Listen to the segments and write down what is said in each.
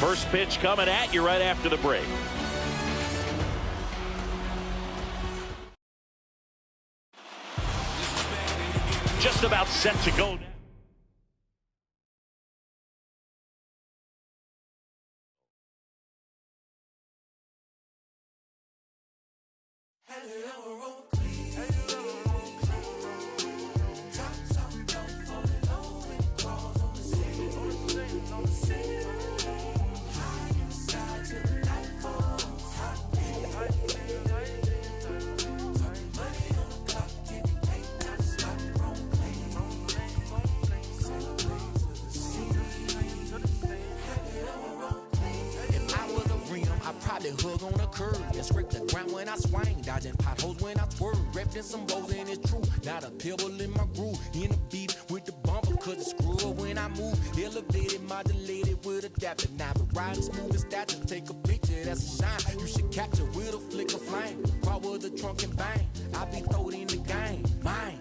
First pitch coming at you right after the break. Just about set to go now. Hug on a curb and scrape the ground when I swing, dodging potholes when I swerve, repping some blows and it's true. Not a pebble in my groove, in the beat with the bumper, cause it's screw up when I move. Elevated, modulated with adaptive. Now but riding smooth as that, just take a picture, that's a shine. You should capture with a flick of flame. Crawl with the trunk and bang. I be throwed in the game, mine.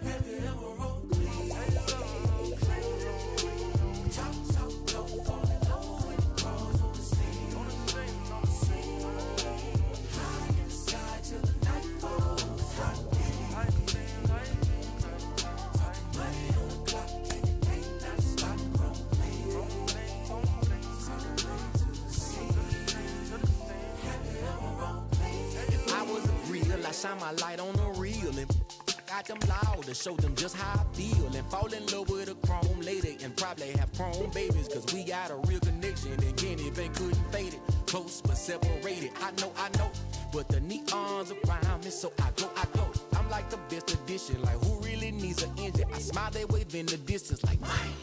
Shine my light on the real and got them loud to show them just how I feel and fall in love with a chrome lady and probably have chrome babies cause we got a real connection and Kenny Bank couldn't fade it. Close but separated, I know, but the neons around me so I go. I'm like the best edition, like who really needs an engine? I smile, they wave in the distance like mine.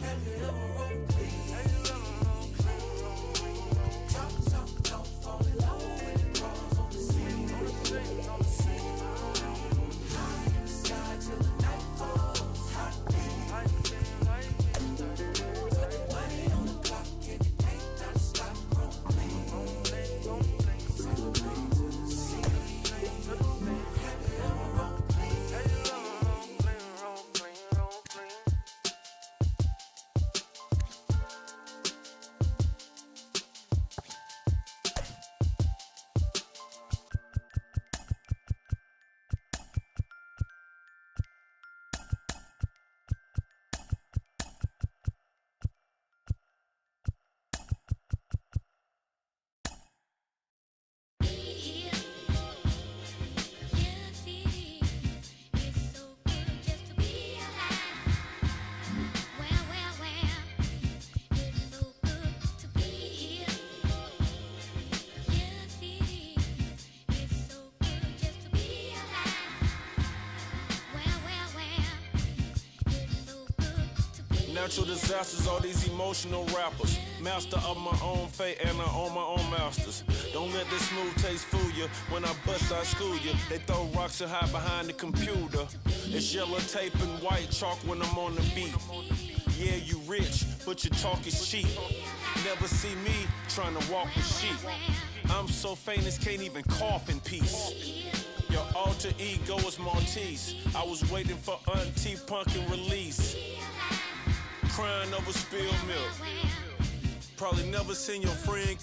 Natural disasters, all these emotional rappers. Master of my own fate and I own my own masters. Don't let this smooth taste fool you. When I bust, I school you. They throw rocks and hide behind the computer. It's yellow tape and white chalk when I'm on the beat. Yeah, you rich, but your talk is cheap. Never see me trying to walk with sheep. I'm so famous, can't even cough in peace. Your alter ego is Maltese. I was waiting for Auntie Punkin' release. Crying over spilled milk. Probably never seen your friend.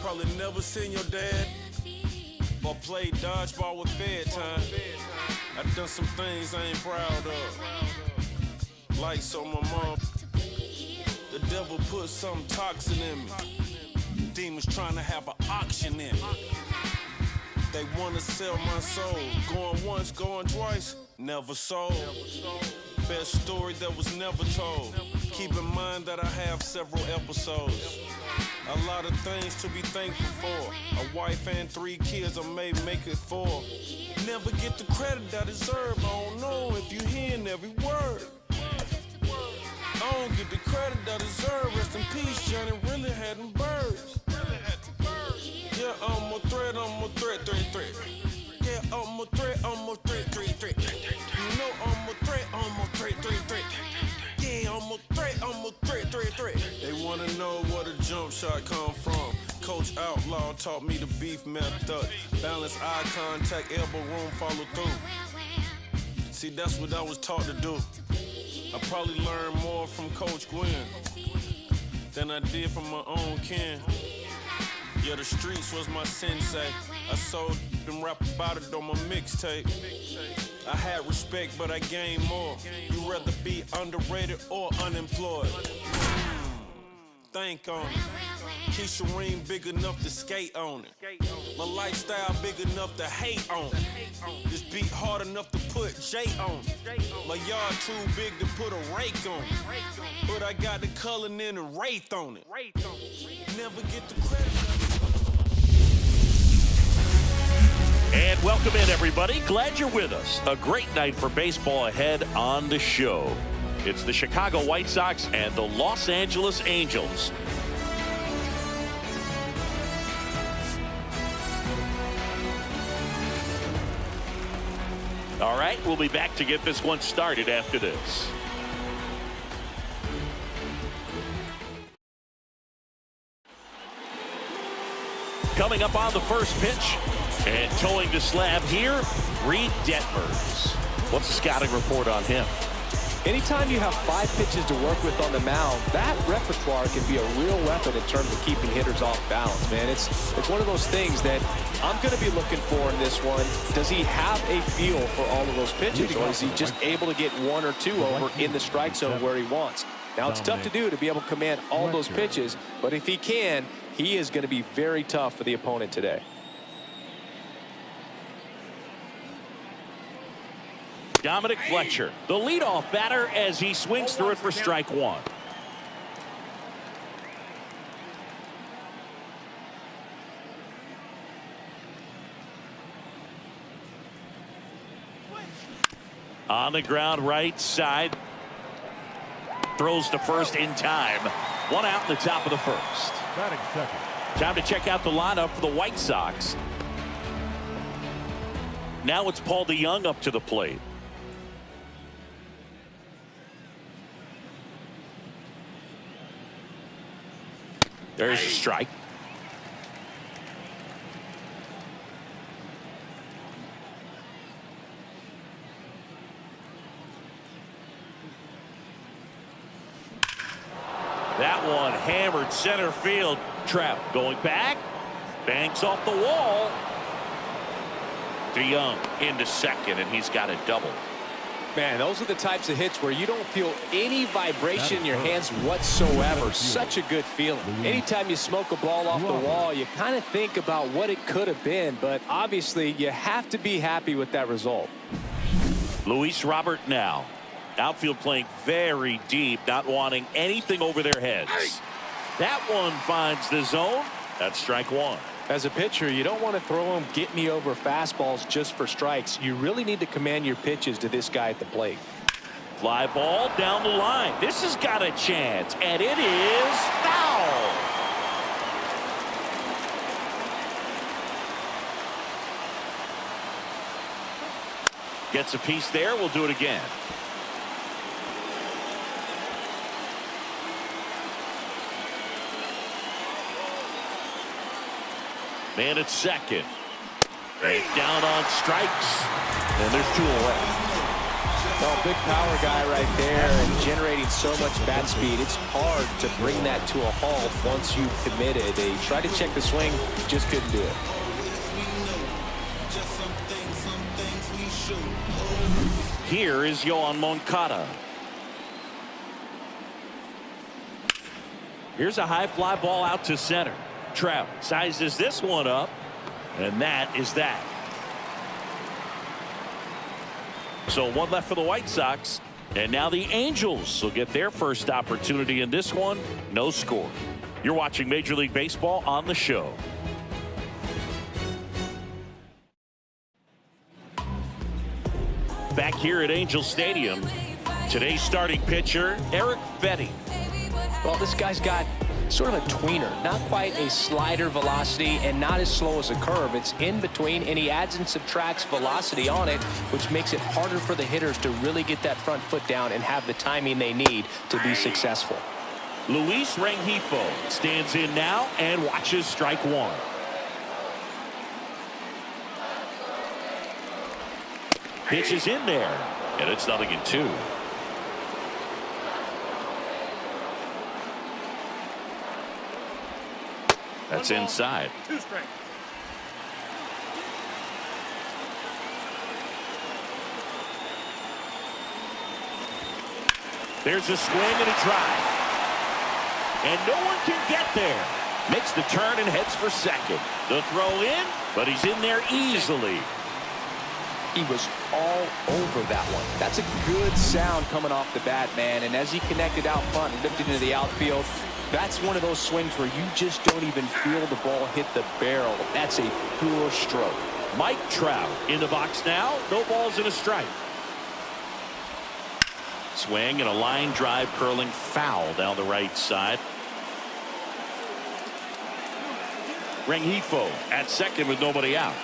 Probably never seen your dad. Or played dodgeball with Fed time. I done some things I ain't proud of. Like so my mom. The devil put something toxic in me. Demons trying to have an auction in me. They wanna sell my soul. Going once, going twice, never sold. Best story that was never told. Keep in mind that I have several episodes. A lot of things to be thankful for. A wife and 3 kids, I may make it 4. Never get the credit I deserve. I don't know if you hearing every word. I don't get the credit I deserve. Rest in peace, Johnny really had them birds. Yeah, I'm a threat, threat. Yeah, I'm a threat, threat. You know I'm a threat, threat. Yeah, I'm a threat. They wanna know where the jump shot come from. Coach Outlaw taught me the beef method. Balance eye contact, elbow room, follow through. See, that's what I was taught to do. I probably learned more from Coach Gwen. than I did from my own kin. Yeah, the streets was my sensei. I sold them rap about it on my mixtape. I had respect, but I gained more. You rather be underrated or unemployed? Think on it. Keisha Ream big enough to skate on it. My lifestyle big enough to hate on it. This beat hard enough to put J on it. My yard too big to put a rake on it. But I got the Cullen and the Wraith on it. Never get the credit. And welcome in, everybody. Glad you're with us. A great night for baseball ahead on the show. It's the Chicago White Sox and the Los Angeles Angels. All right, we'll be back to get this one started after this. Coming up on the first pitch and towing the slab here, Reed Detmers. What's the scouting report on him? Anytime you have 5 pitches to work with on the mound, that repertoire can be a real weapon in terms of keeping hitters off balance, man. It's one of those things that I'm going to be looking for in this one. Does he have a feel for all of those pitches, or is he just able to get 1 or 2 over in the strike zone where he wants? Now, it's tough to do to be able to command all those pitches, but if he can, he is going to be very tough for the opponent today. Dominic Fletcher, the leadoff batter, as he swings through it for strike 1. On the ground, right side. Throws to first in time. 1 out in the top of the first. Time to check out the lineup for the White Sox. Now it's Paul DeYoung up to the plate. There's a strike. That one hammered center field. Trap going back. Bangs off the wall. DeYoung into second, and he's got a double. Man, those are the types of hits where you don't feel any vibration in your hands whatsoever. Such a good feeling. Anytime you smoke a ball off the wall, you kind of think about what it could have been, but obviously you have to be happy with that result. Luis Robert now. Outfield playing very deep, not wanting anything over their heads. That one finds the zone. That's strike 1. As a pitcher, you don't want to throw him get-me-over fastballs just for strikes. You really need to command your pitches to this guy at the plate. Fly ball down the line. This has got a chance, and it is foul. Gets a piece there. We'll do it again. Man at second. And down on strikes. And there's 2 away. Well, big power guy right there and generating so much bat speed. It's hard to bring that to a halt once you've committed. They tried to check the swing, just couldn't do it. Here is Yohan Moncada. Here's a high fly ball out to center. Trout sizes this one up, and that is that. So 1 left for the White Sox, and now the Angels will get their first opportunity in this one. No score. You're watching Major League Baseball on the show. Back here at Angel Stadium, today's starting pitcher, Eric Fetty. Well, this guy's got sort of a tweener, not quite a slider velocity and not as slow as a curve. It's in between, and he adds and subtracts velocity on it, which makes it harder for the hitters to really get that front foot down and have the timing they need to be successful. Luis Rengifo stands in now and watches strike 1. Pitch is in there, and it's 0-2. That's inside. 2 strikes. There's a swing and a drive. And no one can get there. Makes the turn and heads for second. The throw in, but he's in there easily. He was all over that one. That's a good sound coming off the bat, man. And as he connected out front and lifted into the outfield, that's one of those swings where you just don't even feel the ball hit the barrel. That's a pure stroke. Mike Trout in the box now. No balls and a strike. Swing and a line drive curling foul down the right side. Rengifo at second with nobody out.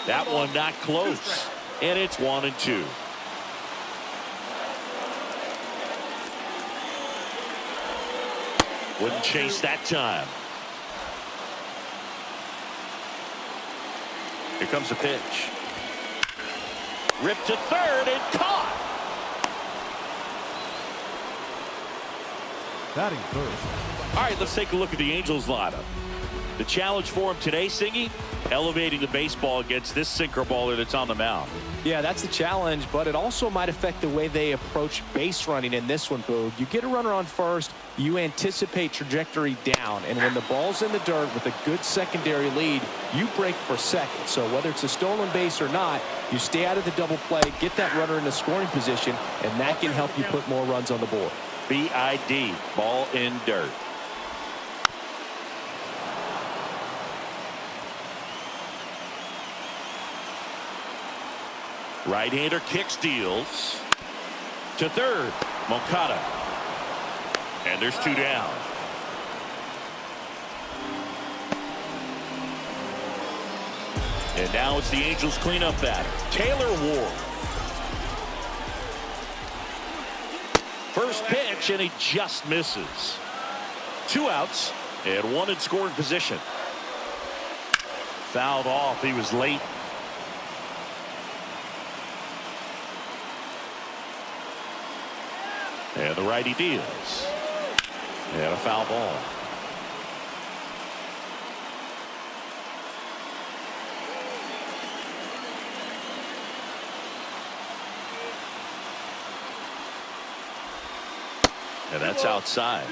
That one not close. And it's 1-2. Wouldn't chase that time. Here comes the pitch. Ripped to third and caught. Batting first. All right, let's take a look at the Angels lineup. The challenge for him today, Singy, elevating the baseball against this sinker baller that's on the mound. Yeah, that's the challenge, but it also might affect the way they approach base running in this one, Boog. You get a runner on first, you anticipate trajectory down, and when the ball's in the dirt with a good secondary lead, you break for second. So whether it's a stolen base or not, you stay out of the double play, get that runner in a scoring position, and that can help you put more runs on the board. BID, ball in dirt. Right-hander kick steals to third. Moncada. And there's 2 down. And now it's the Angels cleanup batter, Taylor Ward. First pitch, and he just misses. 2 outs and 1 in scoring position. Fouled off. He was late. And the righty deals. And a foul ball. And that's outside.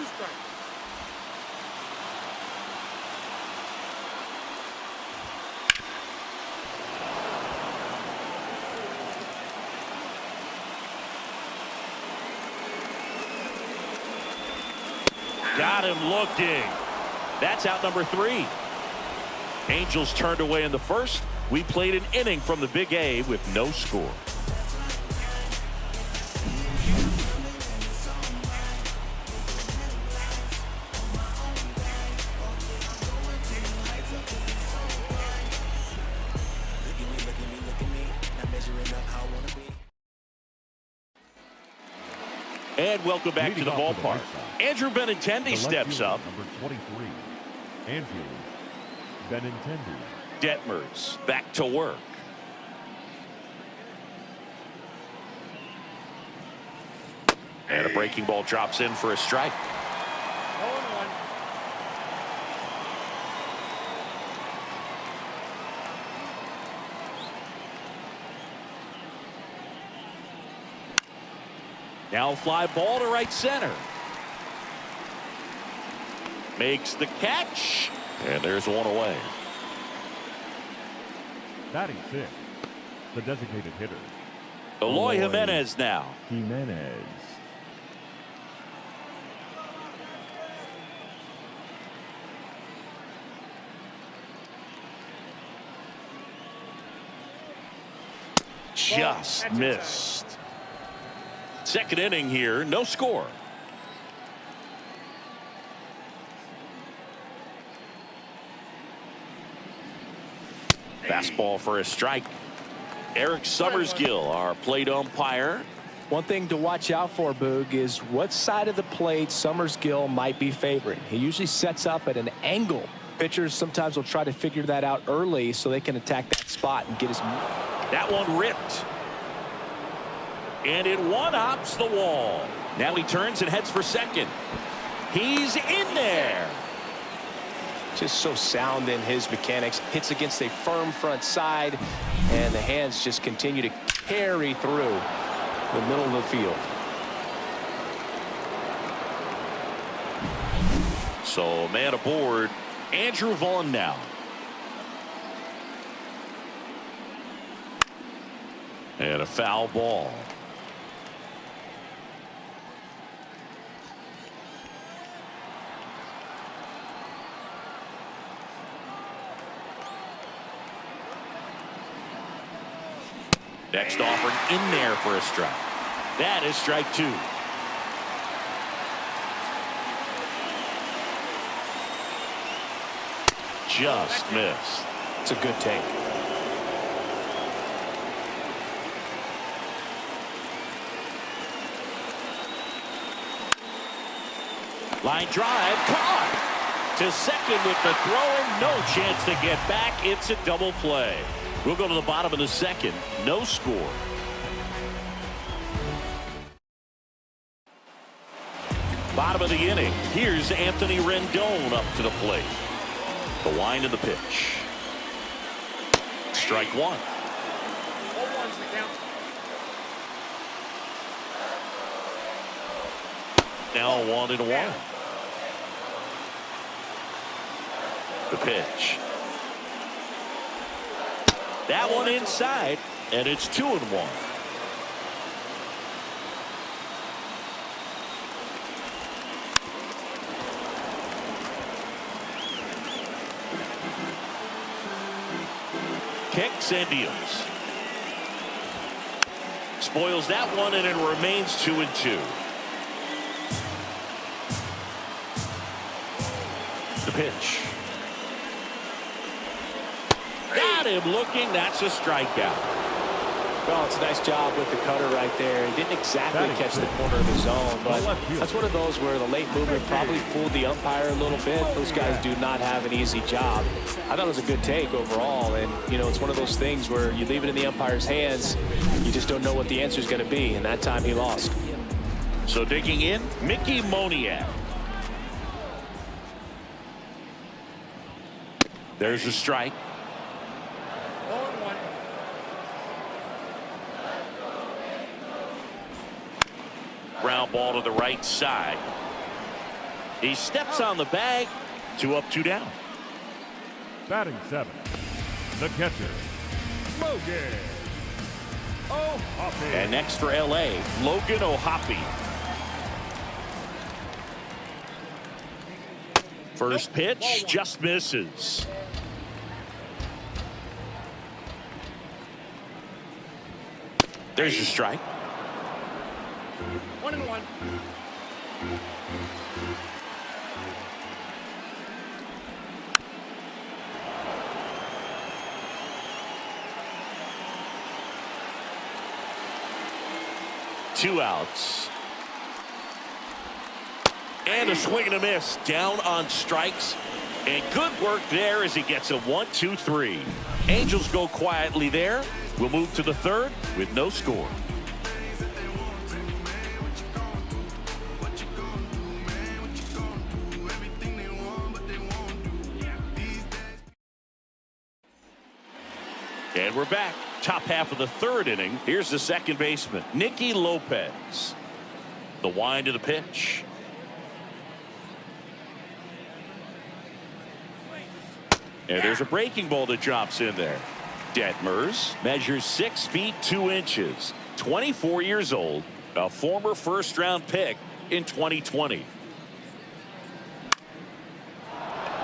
Got him looking. That's out number 3. Angels turned away in the first. We played an inning from the Big A with no score. And welcome back to the ballpark. Andrew Benintendi steps up. Number 23, Andrew Benintendi. Detmers back to work. And a breaking ball drops in for a strike. 0-1. Now fly ball to right center. Makes the catch. And there's one away. Batting 6, the designated hitter, Eloy Jimenez now. Jimenez. Just missed. Second inning here, no score. Fastball for a strike. Eric Summersgill, our plate umpire. One thing to watch out for, Boog, is what side of the plate Summersgill might be favoring. He usually sets up at an angle. Pitchers sometimes will try to figure that out early so they can attack that spot and get his... That one ripped. And it one-hops the wall. Now he turns and heads for second. He's in there. Just so sound in his mechanics. Hits against a firm front side, and the hands just continue to carry through the middle of the field. So man aboard, Andrew Vaughn now. And a foul ball. Next offering in there for a strike. That is strike two. Just missed. It's a good take. Line drive, caught to second with the throw, and no chance to get back. It's a double play. We'll go to the bottom of the second. No score. Bottom of the inning. Here's Anthony Rendon up to the plate. The wind of the pitch. Strike one. Now 1-1. The pitch. That one inside, and it's 2-1. Kicks and deals. Spoils that one, and it remains 2-2. The pitch. Got him looking. That's a strikeout. Well, it's a nice job with the cutter right there. He didn't exactly catch the corner of the zone, but that's one of those where the late movement probably fooled the umpire a little bit. Those guys do not have an easy job. I thought it was a good take overall, and, you know, it's one of those things where you leave it in the umpire's hands. You just don't know what the answer is going to be, and that time he lost. So digging in, Mickey Moniak. There's a strike. Ground ball to the right side. He steps on the bag. 2 up, 2 down. Batting 7, the catcher, Logan O'Hoppe. And next for LA, Logan O'Hoppe. First pitch just misses. There's your strike. 1-1. Two outs. And a swing and a miss. Down on strikes. And good work there as he gets a 1-2-3. Angels go quietly there. We'll move to the third with no score. And we're back. Top half of the third inning. Here's the second baseman, Nicky Lopez. The wind of the pitch. And there's a breaking ball that drops in there. Detmers measures 6 feet 2 inches, 24 years old, a former first-round pick in 2020.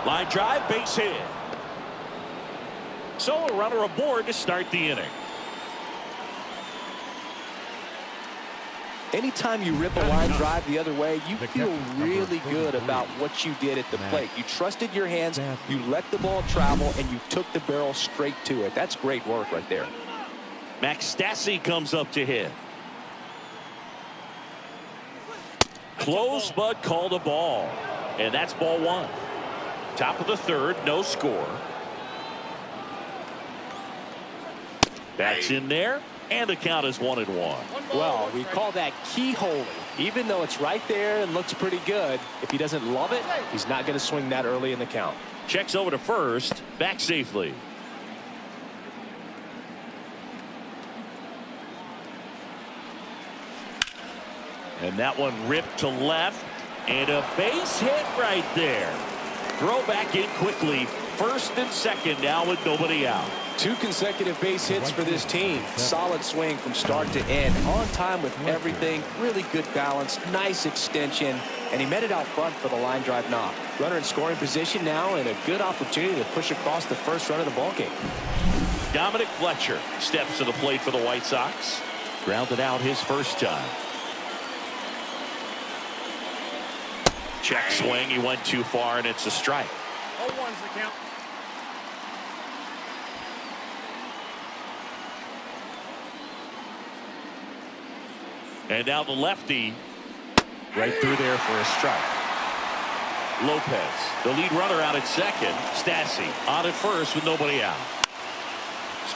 Line drive, base hit. So a runner aboard to start the inning. Anytime you rip a line drive the other way, you feel really good about what you did at the plate. You trusted your hands, you let the ball travel, and you took the barrel straight to it. That's great work right there. Max Stassi comes up to hit. Close, but called a ball. And that's ball one. Top of the third, no score. That's in there, And the count is 1-1. Well, we call that keyholing. Even though it's right there and looks pretty good, if he doesn't love it, he's not going to swing that early in the count. Checks over to first, back safely. And that one ripped to left, and a base hit right there. Throw back in quickly. First and second now with nobody out. 2 consecutive base hits for this team. Solid swing from start to end. On time with everything. Really good balance. Nice extension. And he met it out front for the line drive knock. Runner in scoring position now, and a good opportunity to push across the first run of the ballgame. Dominic Fletcher steps to the plate for the White Sox. Grounded out his first time. Check swing. He went too far, and it's a strike. 0-1's the count. And now the lefty right through there for a strike. Lopez, the lead runner, out at second. Stassi on at first with nobody out.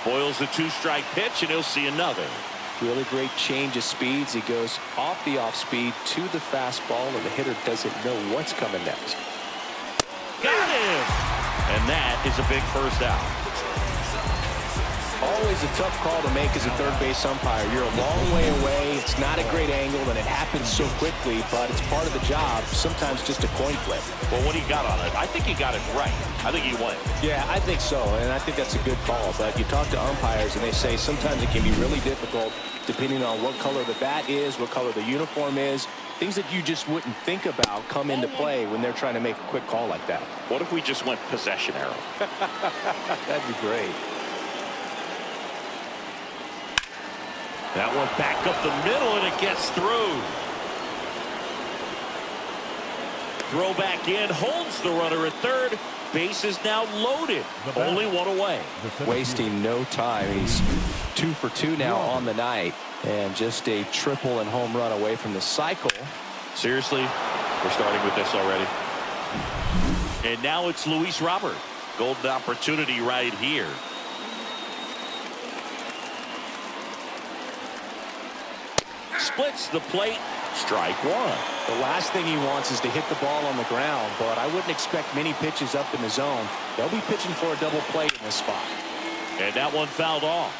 Spoils the 2-strike pitch, and he'll see another. Really great change of speeds. He goes off the off speed to the fastball, and the hitter doesn't know what's coming next. Got him! And that is a big first out. Always a tough call to make as a third base umpire. You're a long way away. It's not a great angle, and it happens so quickly, but it's part of the job. Sometimes just a coin flip. Well, what he got on it, I think he got it right. I think he went. Yeah, I think so, and I think that's a good call. But you talk to umpires, and they say sometimes it can be really difficult depending on what color the bat is, what color the uniform is. Things that you just wouldn't think about come into play when they're trying to make a quick call like that. What if we just went possession arrow? That'd be great. That one back up the middle, and it gets through. Throw back in, holds the runner at third. Base is now loaded. Only one away. Wasting no time. He's 2 for 2 now on the night, and just a triple and home run away from the cycle. Seriously, we're starting with this already. And now it's Luis Robert. Golden opportunity right here. Splits the plate. Strike one. The last thing he wants is to hit the ball on the ground, but I wouldn't expect many pitches up in the zone. They'll be pitching for a double play in this spot. And that one fouled off.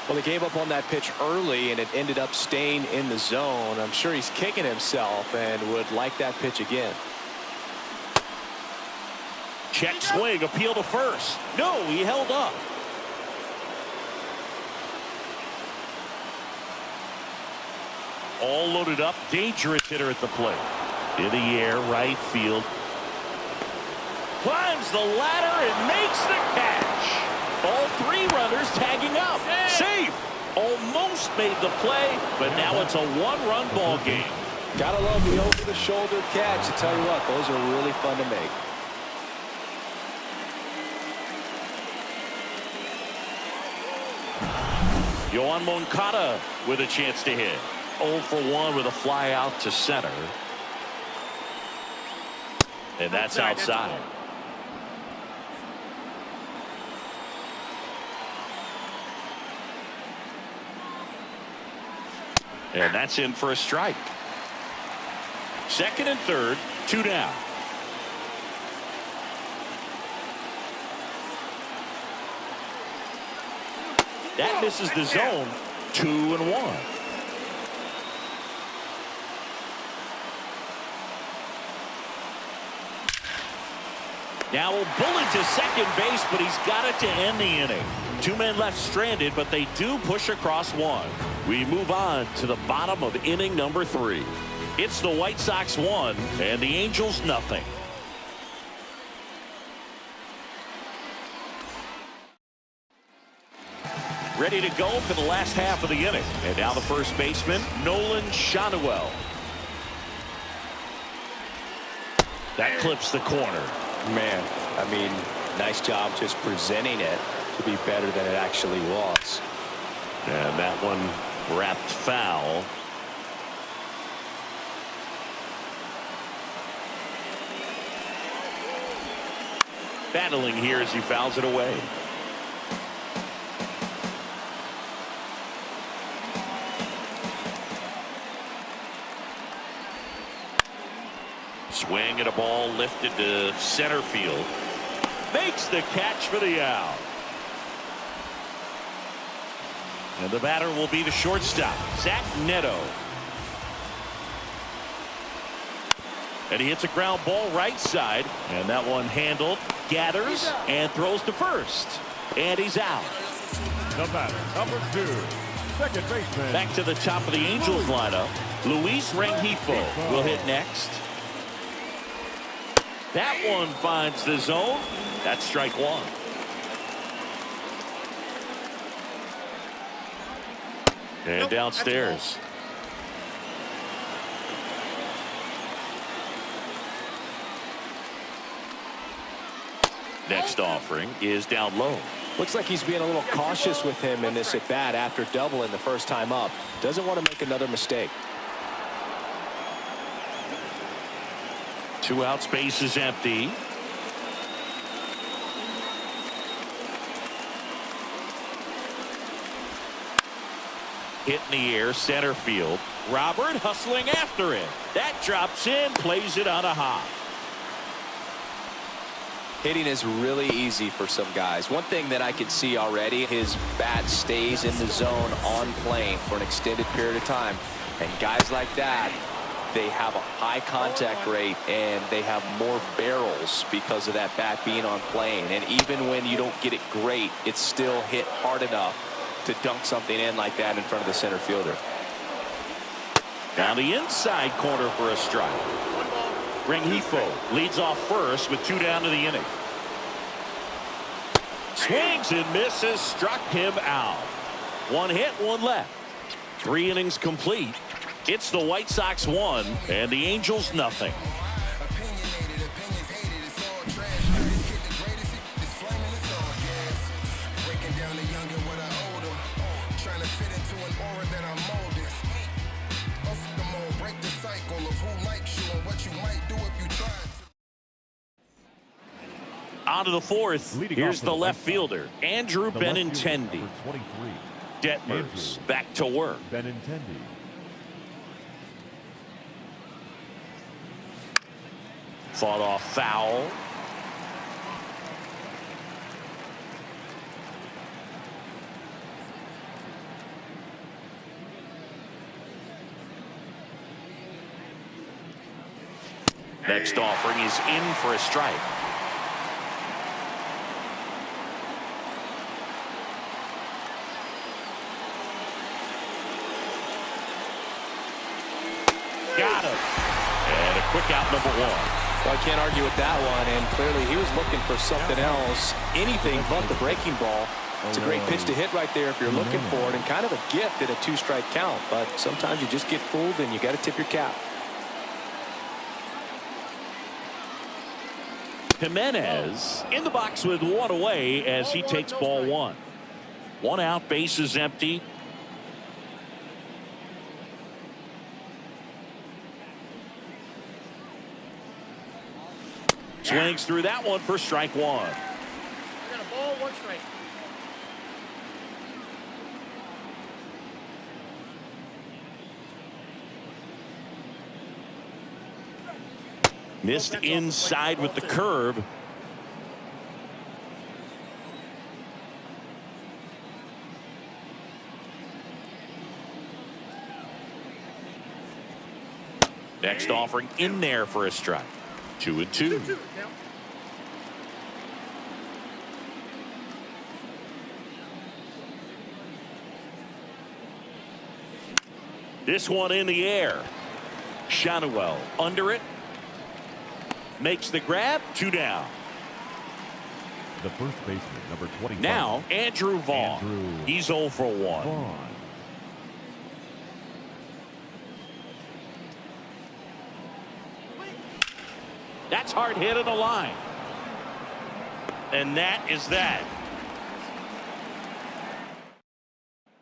Well, they gave up on that pitch early, and it ended up staying in the zone. I'm sure he's kicking himself and would like that pitch again. Check swing, appeal to first. No, he held up. All loaded up, dangerous hitter at the plate. In the air, right field. Climbs the ladder and makes the catch. All 3 runners tagging up. Safe. Almost made the play, but now it's a 1-run ball game. Gotta love the over-the-shoulder catch. I tell you what, those are really fun to make. Yoan Moncada with a chance to hit. 0 for 1 with a fly out to center. And that's outside. And that's in for a strike. Second and third, 2 down. That misses the zone. 2-1. Now a bullet to second base, but he's got it to end the inning. 2 men left stranded, but they do push across 1. We move on to the bottom of inning number 3. It's the White Sox 1 and the Angels nothing. Ready to go for the last half of the inning. And now the first baseman, Nolan Schanuel. That clips the corner. Man, I mean, nice job just presenting it to be better than it actually was. And that one wrapped foul. Battling here as he fouls it away. Swing and a ball lifted to center field. Makes the catch for the out. And the batter will be the shortstop, Zach Neto. And he hits a ground ball right side. And that one handled, gathers, and throws to first. And he's out. The batter, number 2, second baseman. Back to the top of the Angels lineup. Luis Rengifo will hit next. That one finds the zone. That's strike one. And downstairs. Next offering is down low. Looks like he's being a little cautious with him in this at bat after doubling the first time up. Doesn't want to make another mistake. 2 outs, base is empty. Hit in the air, center field. Robert hustling after it. That drops in, plays it on a hop. Hitting is really easy for some guys. One thing that I can see already, his bat stays in the zone on plane for an extended period of time. And guys like that, they have a high contact rate and they have more barrels because of that bat being on plane. And even when you don't get it great, it's still hit hard enough to dunk something in like that in front of the center fielder. Down the inside corner for a strike. Rengifo leads off first with 2 down to the inning. Swings and misses, struck him out. 1 hit, 1 left. 3 innings complete. It's the White Sox 1 and the Angels nothing. On to the 4th. Here's the left fielder, Andrew Benintendi. Detmers back to work. Benintendi. Fought off foul. Next offering is in for a strike. Got him. And a quick out, number 1. Well, I can't argue with that one, and clearly he was looking for something else, anything but the breaking ball. It's a great pitch to hit right there if you're looking for it, and kind of a gift at a 2-strike count, but sometimes you just get fooled and you got to tip your cap. Jimenez in the box with 1 away as he takes ball 1. 1 out, base is empty. Swings through that one for strike 1. We got a ball, 1 strike. Missed inside with the curve. Next offering in there for a strike. 2-2. This one in the air. Shanuel under it. Makes the grab. 2 down. The first baseman, number 25. Now Andrew Vaughn. He's 0 for 1. Vaughn. That's hard hit in the line. And that is that.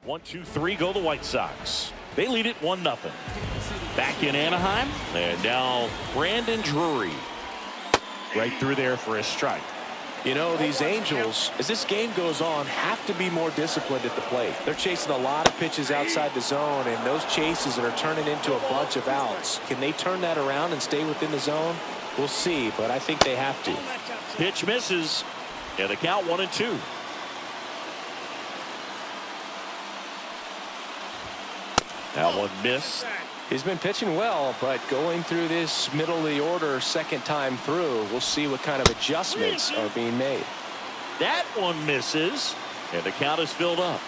1, 2, 3 go the White Sox. They lead it 1-0. Back in Anaheim. And now Brandon Drury. Right through there for a strike. You know, these Angels, as this game goes on, have to be more disciplined at the plate. They're chasing a lot of pitches outside the zone, and those chases are turning into a bunch of outs. Can they turn that around and stay within the zone? We'll see, but I think they have to. Pitch misses, and the count 1-2. That one missed. He's been pitching well, but going through this middle of the order second time through, we'll see what kind of adjustments are being made. That one misses, and the count is filled up.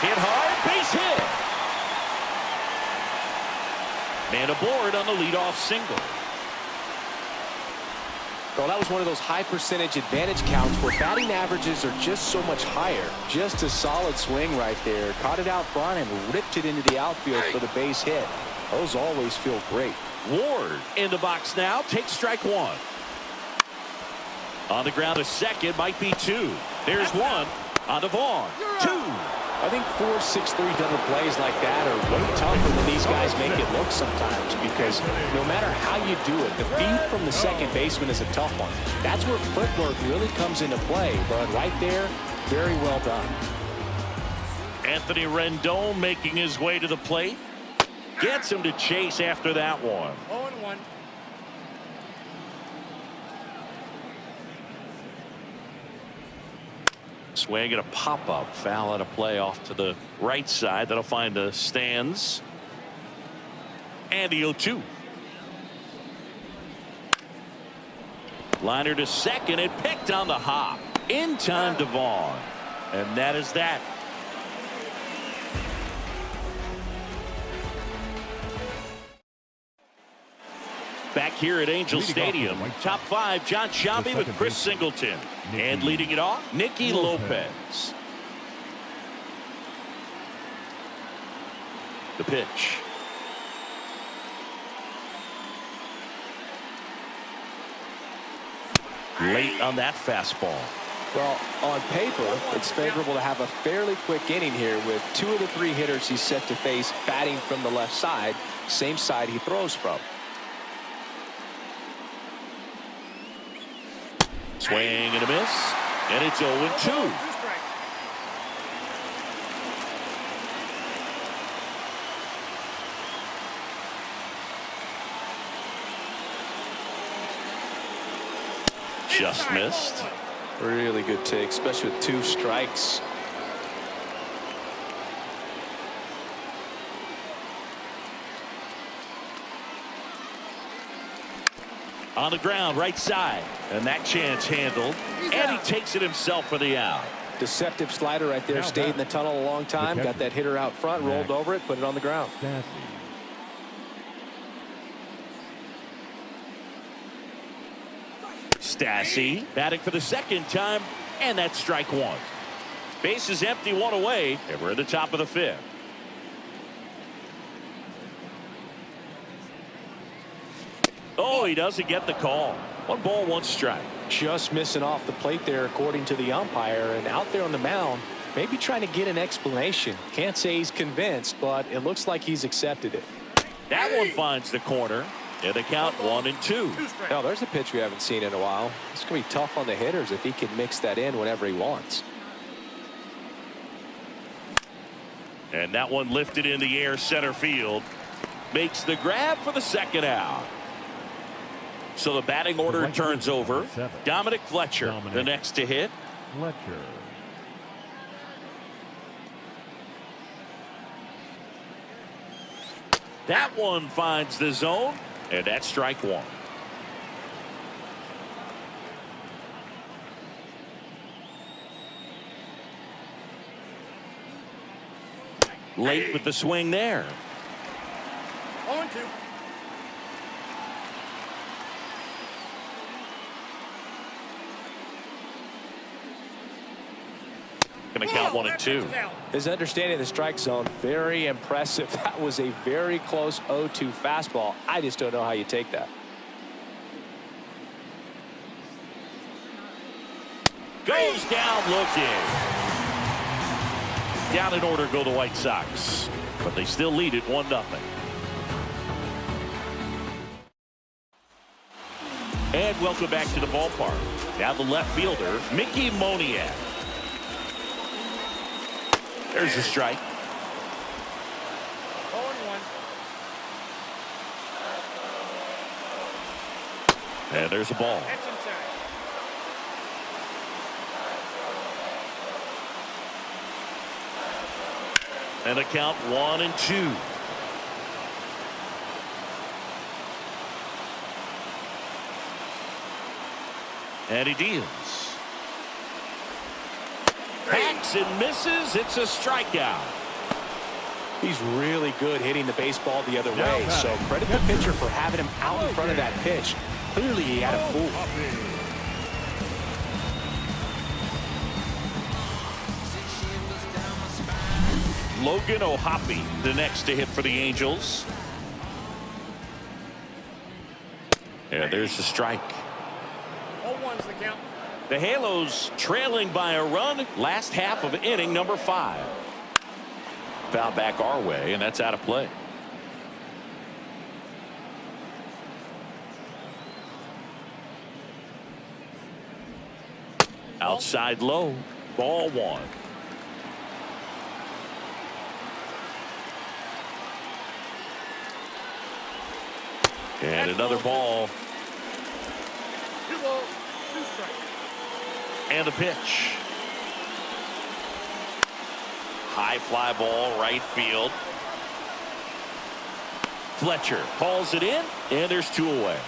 Hit hard, base hit. Man aboard on the leadoff single. Well, that was one of those high percentage advantage counts where batting averages are just so much higher. Just a solid swing right there. Caught it out front and ripped it into the outfield for the base hit. Those always feel great. Ward in the box now. Takes strike one. On the ground, a second, might be two. There's one on the Vaughn. Two. I think 4-6-3 double plays like that are way tougher than these guys make it look sometimes, because no matter how you do it, the feed from the second baseman is a tough one. That's where footwork really comes into play, but right there, very well done. Anthony Rendon making his way to the plate. Gets him to chase after that one. 0-1. Swing and a pop-up. Foul out of play off to the right side. That'll find the stands. And the 0-2. Liner to second and picked on the hop. In time to Vaughn. And that is that. Back here at Angel Stadium, top five, John Sciambi with Chris Singleton. And leading it off, Nicky Lopez. The pitch. Late on that fastball. Well, on paper, it's favorable to have a fairly quick inning here with two of the three hitters he's set to face batting from the left side, same side he throws from. Swing and a miss, and it's 0-2. Just missed. Really good take, especially with two strikes. On the ground, right side. And that chance handled. And he takes it himself for the out. Deceptive slider right there. Stayed in the tunnel a long time. Got that hitter out front, rolled over it, put it on the ground. Stassi batting for the second time. And that's strike one. Base is empty, one away. And we're at the top of the fifth. Oh, he doesn't get the call. 1 ball, 1 strike. Just missing off the plate there, according to the umpire. And out there on the mound, maybe trying to get an explanation. Can't say he's convinced, but it looks like he's accepted it. That one finds the corner. And the count 1-2. Now, there's a pitch we haven't seen in a while. It's going to be tough on the hitters if he can mix that in whenever he wants. And that one lifted in the air center field. Makes the grab for the second out. So the batting order turns over. Dominic Fletcher, the next to hit. Fletcher. That one finds the zone, and that's strike one. Late with the swing there. 0-2. Going to count 1-2. His understanding of the strike zone, very impressive. That was a very close 0-2 fastball. I just don't know how you take that. Goes down looking. Down in order go the White Sox, but they still lead it 1-0. And welcome back to the ballpark. Now the left fielder, Mickey Moniak. There's a strike. 0-1. And there's a ball. That's inside. And a count 1-2. And he deals. Hacks and misses. It's a strikeout. He's really good hitting the baseball the other way, so credit the pitcher for having him out in front of that pitch. Clearly, he had him fooled. Logan O'Hoppe, the next to hit for the Angels. And there's the strike. 0-1's the count. The Halos trailing by a run. Last half of inning number 5. Foul back our way, and that's out of play. Outside low. Ball 1. And another ball. 2 balls, 2 strikes. And a pitch. High fly ball, right field. Fletcher hauls it in, and there's 2 away.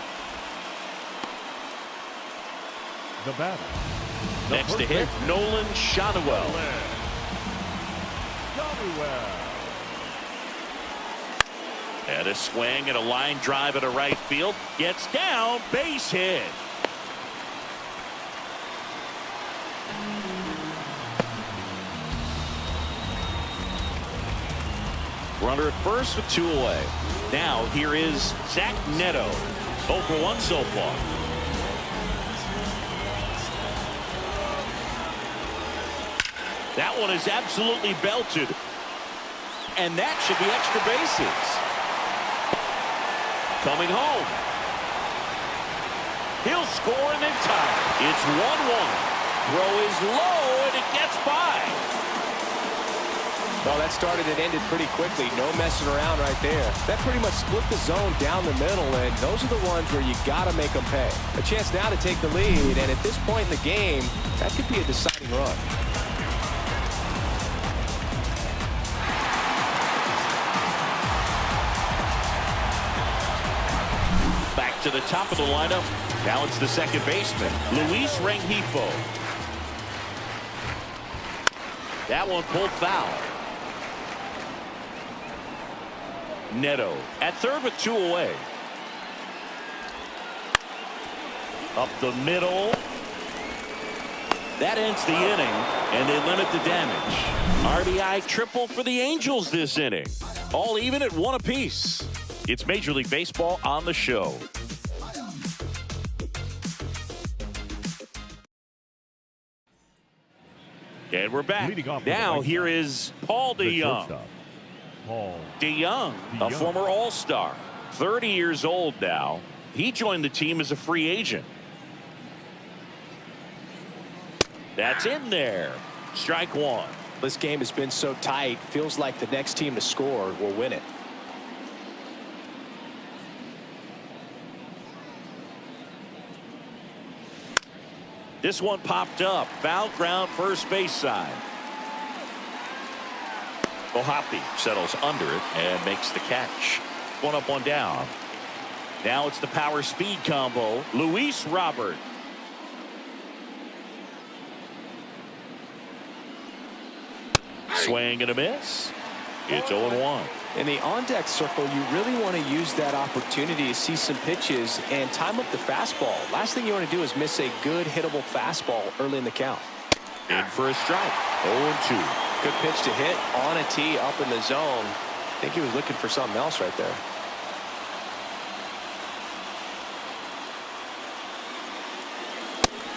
The batter. Next to hit, Nolan Shotwell. And a swing and a line drive at a right field. Gets down, base hit. Runner at first with 2 away. Now here is Zach Neto. 0 for 1 so far. That one is absolutely belted. And that should be extra bases. Coming home. He'll score and then tie. It's 1-1. Throw is low and it gets by. Well, that started and ended pretty quickly. No messing around right there. That pretty much split the zone down the middle, and those are the ones where you got to make them pay. A chance now to take the lead, and at this point in the game, that could be a deciding run. Back to the top of the lineup. Now it's the second baseman, Luis Rengifo. That one pulled foul. Neto at third with 2 away. Up the middle. That ends the inning, and they limit the damage. RBI triple for the Angels this inning. All even at 1 apiece. It's Major League Baseball on the show. And we're back. Now here is Paul DeJong. DeJong, a former All-Star, 30 years old now. He joined the team as a free agent. That's in there. Strike 1. This game has been so tight. Feels like the next team to score will win it. This one popped up. Foul ground, first base side. O'Hoppe settles under it and makes the catch. 1 up, 1 down. Now it's the power speed combo. Luis Robert. Swing and a miss. It's 0-1. In the on-deck circle, you really want to use that opportunity to see some pitches and time up the fastball. Last thing you want to do is miss a good hittable fastball early in the count. In for a strike. 0-2. Good pitch to hit on a tee up in the zone. I think he was looking for something else right there.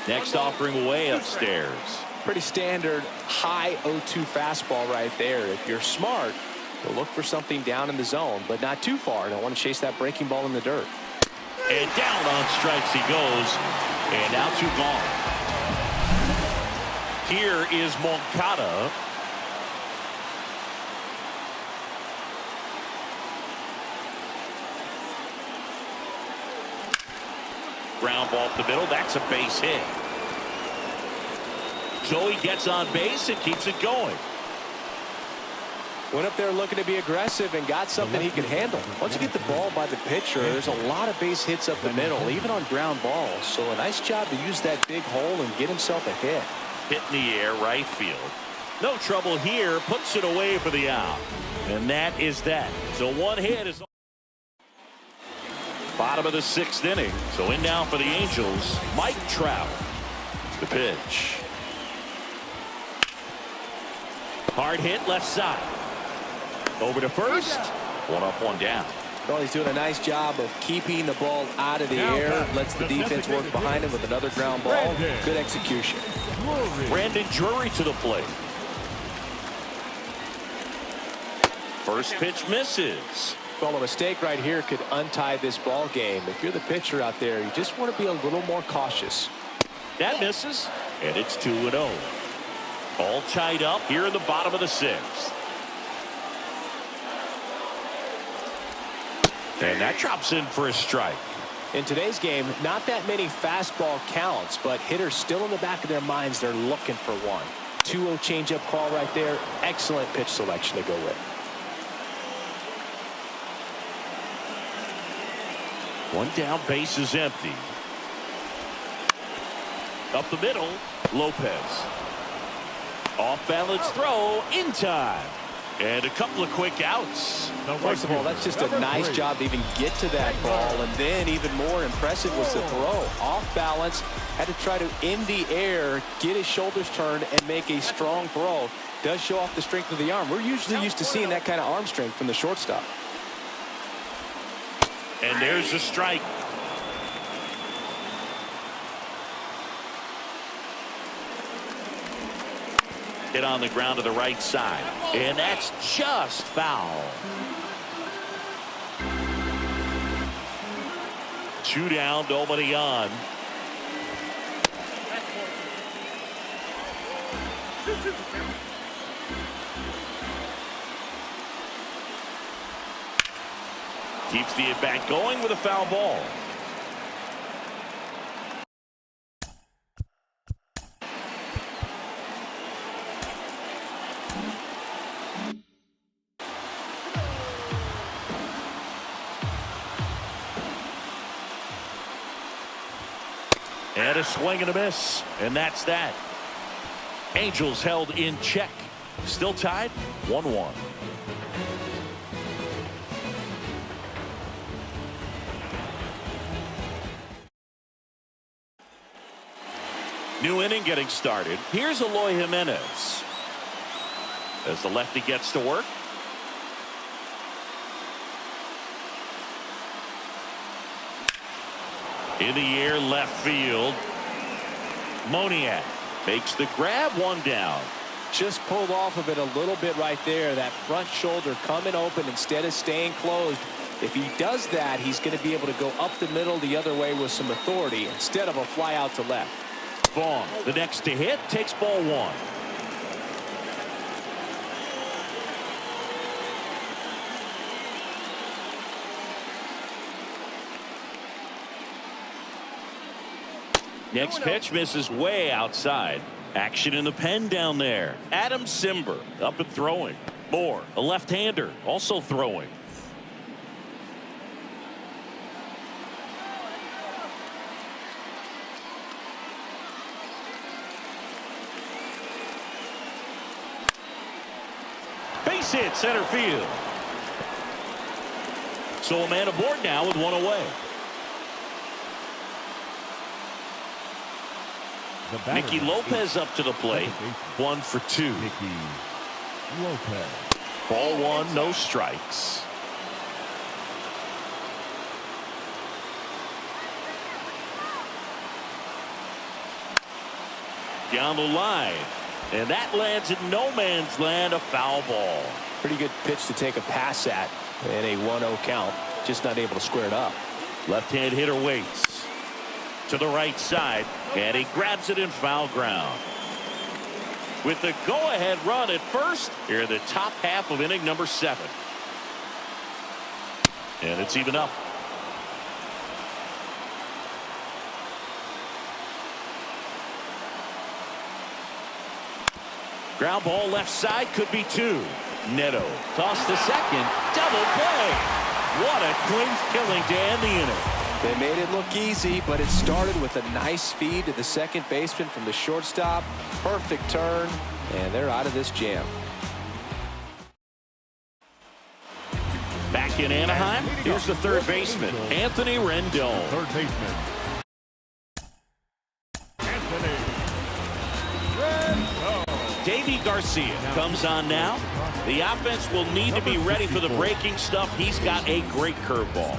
Next offering way upstairs. Pretty standard high 0-2 fastball right there. If you're smart, you'll look for something down in the zone, but not too far. Don't want to chase that breaking ball in the dirt. And down on strikes he goes. And now 2 gone. Here is Moncada. Ground ball up the middle. That's a base hit. So he gets on base and keeps it going. Went up there looking to be aggressive and got something he can handle. Once you get the ball by the pitcher, there's a lot of base hits up the middle, even on ground balls. So a nice job to use that big hole and get himself a hit. Hit in the air, right field. No trouble here. Puts it away for the out. And that is that. So 1 hit is bottom of the 6th inning. So in now for the Angels, Mike Trout. The pitch. Hard hit left side. Over to first. 1 up, 1 down. Well, he's doing a nice job of keeping the ball out of the air. Lets the defense work behind him with another ground ball. Good execution. Brandon Drury to the plate. First pitch misses. Well, a mistake right here could untie this ball game. If you're the pitcher out there, you just want to be a little more cautious. That misses, and it's 2-0. All tied up here in the bottom of the 6th. And that drops in for a strike. In today's game, not that many fastball counts, but hitters still in the back of their minds, they're looking for one. 2-0 changeup call right there. Excellent pitch selection to go with. 1 down, base is empty. Up the middle, Lopez. Off balance throw in time. And a couple of quick outs. First of all, that's just a nice job to even get to that ball. And then even more impressive was the throw. Off balance, had to try to in the air, get his shoulders turned and make a strong throw. Does show off the strength of the arm. We're usually used to seeing that kind of arm strength from the shortstop. And there's a strike. Hit on the ground to the right side. And that's just foul. 2 down, nobody on. Keeps the at-bat going with a foul ball. And a swing and a miss. And that's that. Angels held in check. Still tied 1-1. New inning getting started. Here's Eloy Jimenez. As the lefty gets to work. In the air, left field. Moniak makes the grab, 1 down. Just pulled off of it a little bit right there. That front shoulder coming open instead of staying closed. If he does that, he's going to be able to go up the middle the other way with some authority instead of a fly out to left. Vaughn, the next to hit, takes ball 1. Next pitch misses way outside. Action in the pen down there. Adam Simber up and throwing. Moore, a left-hander, also throwing. Base hit center field. So a man aboard now with 1 away. Nicky Lopez up to the plate. 1 for 2. Nicky Lopez. Ball 1, no strikes. Down the line. And that lands in no man's land, a foul ball. Pretty good pitch to take a pass at in a 1-0 count. Just not able to square it up. Left-hand hitter waits to the right side, and he grabs it in foul ground. With the go-ahead run at first, here in the top half of inning number 7. And it's even up. Ground ball left side, could be 2. Neto toss to second, double play. What a clean killing to end the inning. They made it look easy, but it started with a nice feed to the second baseman from the shortstop. Perfect turn, and they're out of this jam. Back in Anaheim, here's the third baseman, Anthony Rendon. Third baseman, Anthony Rendon. Davy Garcia comes on now. The offense will need to be ready for the breaking stuff. He's got a great curveball.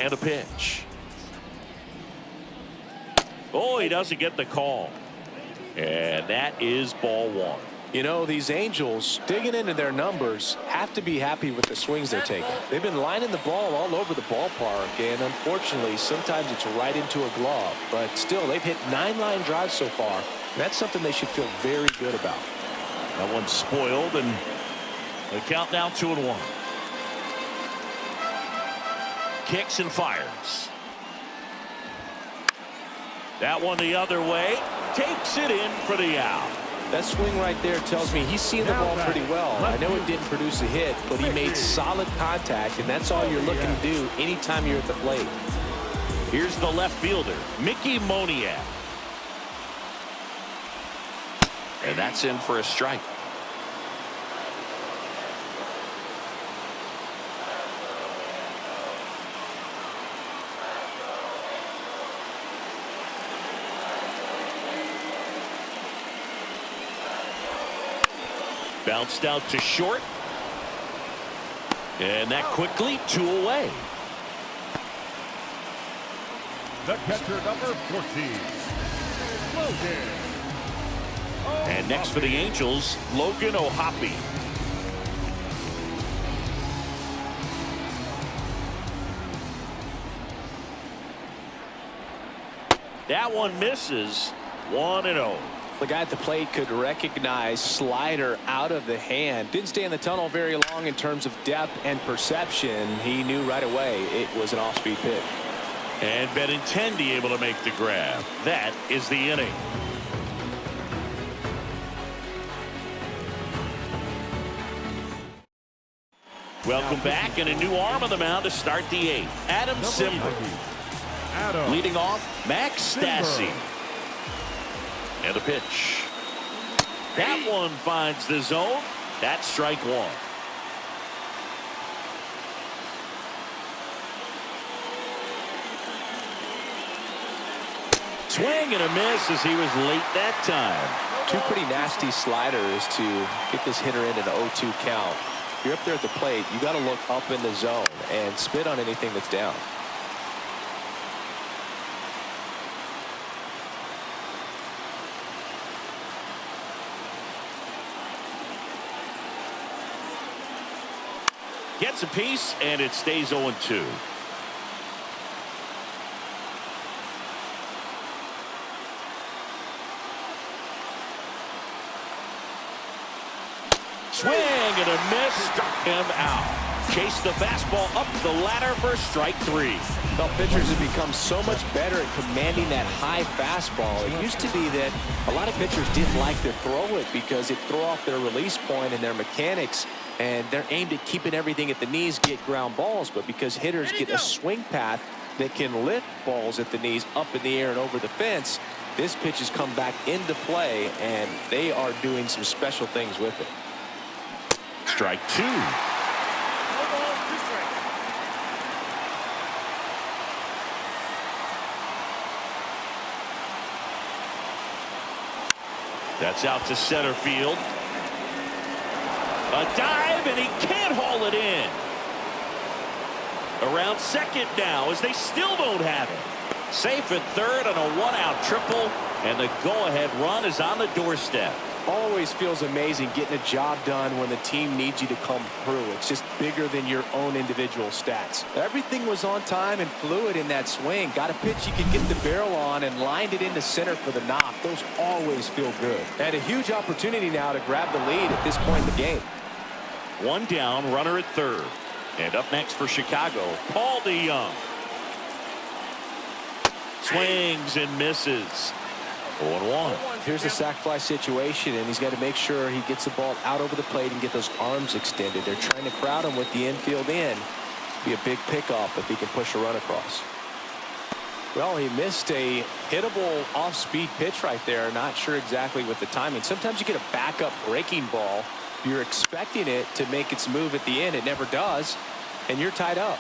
And a pitch. Oh, he doesn't get the call. And that is ball 1. You know, these Angels, digging into their numbers, have to be happy with the swings they're taking. They've been lining the ball all over the ballpark, and unfortunately, sometimes it's right into a glove. But still, they've hit 9 line drives so far. And that's something they should feel very good about. That one's spoiled, and the count now 2-1. Kicks and fires. That one the other way. Takes it in for the out. That swing right there tells me he's seeing the ball pretty well. I know it didn't produce a hit, but he made solid contact, and that's all you're looking to do anytime you're at the plate. Here's the left fielder, Mickey Moniak. And that's in for a strike. Bounced out to short. And that quickly 2 away. The catcher, number 14, Logan. And next for the Angels, Logan O'Hoppe. That one misses. 1-0. The guy at the plate could recognize slider out of the hand. Didn't stay in the tunnel very long in terms of depth and perception. He knew right away it was an off-speed pitch. And Benintendi able to make the grab. That is the inning. Welcome back, and a new arm on the mound to start the 8th. Adam Simber. Leading off, Max Stassi. And a pitch. That one finds the zone. That's strike 1. Swing and a miss as he was late that time. 2 pretty nasty sliders to get this hitter into the 0-2 count. If you're up there at the plate, you got to look up in the zone and spit on anything that's down. Gets a piece, and it stays 0-2. Swing and a miss, struck him out. Chased the fastball up the ladder for strike 3. Well, pitchers have become so much better at commanding that high fastball. It used to be that a lot of pitchers didn't like to throw it because it'd throw off their release point and their mechanics, and they're aimed at keeping everything at the knees, get ground balls. But because hitters get a swing path that can lift balls at the knees up in the air and over the fence, this pitch has come back into play, and they are doing some special things with it. Strike 2. That's out to center field. A dive, and he can't haul it in. Around second now as they still don't have it. Safe at third on a one-out triple, and the go-ahead run is on the doorstep. Always feels amazing getting a job done when the team needs you to come through. It's just bigger than your own individual stats. Everything was on time and fluid in that swing. Got a pitch you could get the barrel on and lined it into center for the knock. Those always feel good. And a huge opportunity now to grab the lead at this point in the game. One down, runner at third. And up next for Chicago, Paul DeYoung. Swings and misses. 0-1. Here's a sac fly situation, and he's got to make sure he gets the ball out over the plate and get those arms extended. They're trying to crowd him with the infield in. Be a big pickoff if he can push a run across. Well, he missed a hittable off-speed pitch right there. Not sure exactly with the timing. Sometimes you get a backup breaking ball. You're expecting it to make its move at the end. It never does, and you're tied up.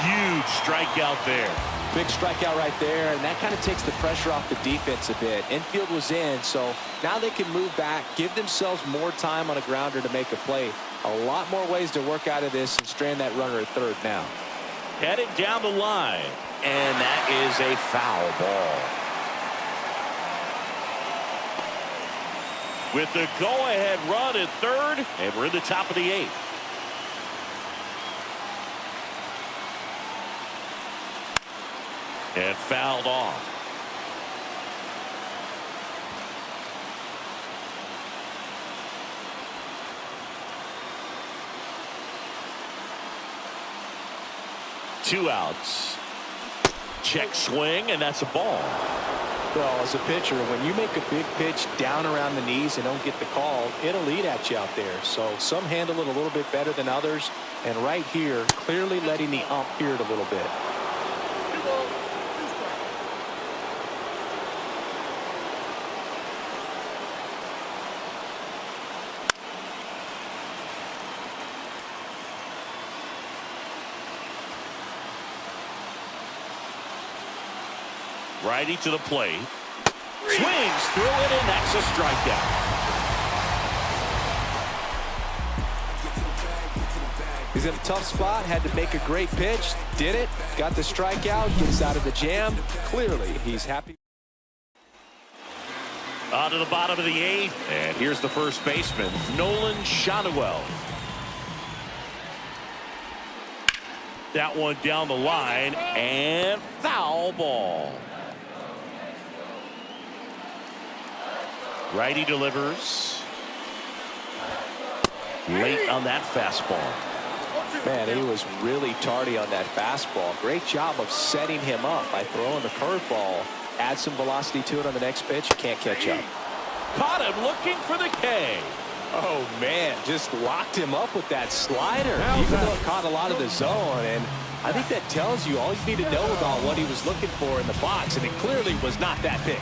Huge strikeout there. Big strikeout right there, and that kind of takes the pressure off the defense a bit. Infield was in, so now they can move back, give themselves more time on a grounder to make a play. A lot more ways to work out of this and strand that runner at third now. Headed down the line, and that is a foul ball. With the go-ahead run at third, and we're in the top of the eighth. And fouled off. Two outs. Check swing, and that's a ball. Well, as a pitcher, when you make a big pitch down around the knees and don't get the call, it'll eat at you out there. So some handle it a little bit better than others. And right here, clearly letting the ump hear it a little bit. Righty to the plate. Swings through it, and that's a strikeout. He's in a tough spot, had to make a great pitch, did it, got the strikeout, gets out of the jam. Clearly, he's happy. On to the bottom of the eighth, and here's the first baseman, Nolan Schanuel. That one down the line, and foul ball. Righty delivers. Late on that fastball. Man, he was really tardy on that fastball. Great job of setting him up by throwing the curveball. Add some velocity to it on the next pitch. Can't catch up. Caught him looking for the K. Oh, man, just locked him up with that slider, even though it caught a lot of the zone. And I think that tells you all you need to know about what he was looking for in the box, and it clearly was not that pitch.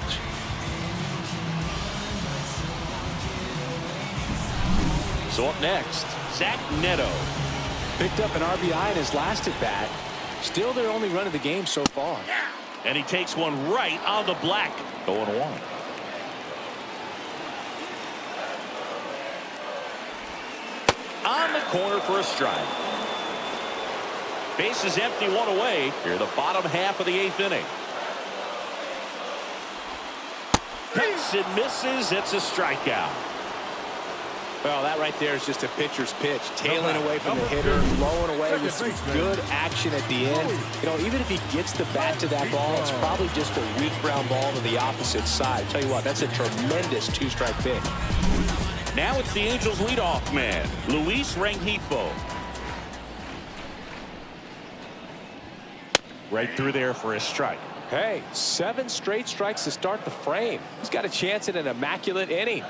So up next, Zach Neto. Picked up an RBI in his last at-bat. Still their only run of the game so far. And he takes one right on the black. 0-1. On the corner for a strike. Base is empty, one away. Here the bottom half of the eighth inning. Hits and misses. It's a strikeout. Well, that right there is just a pitcher's pitch. Tailing away from the hitter, blowing away with some good action at the end. You know, even if he gets the bat to that ball, it's probably just a weak ground ball to the opposite side. Tell you what, that's a tremendous two-strike pitch. Now it's the Angels leadoff man, Luis Rengifo. Right through there for a strike. Hey, 7 straight strikes to start the frame. He's got a chance at an immaculate inning.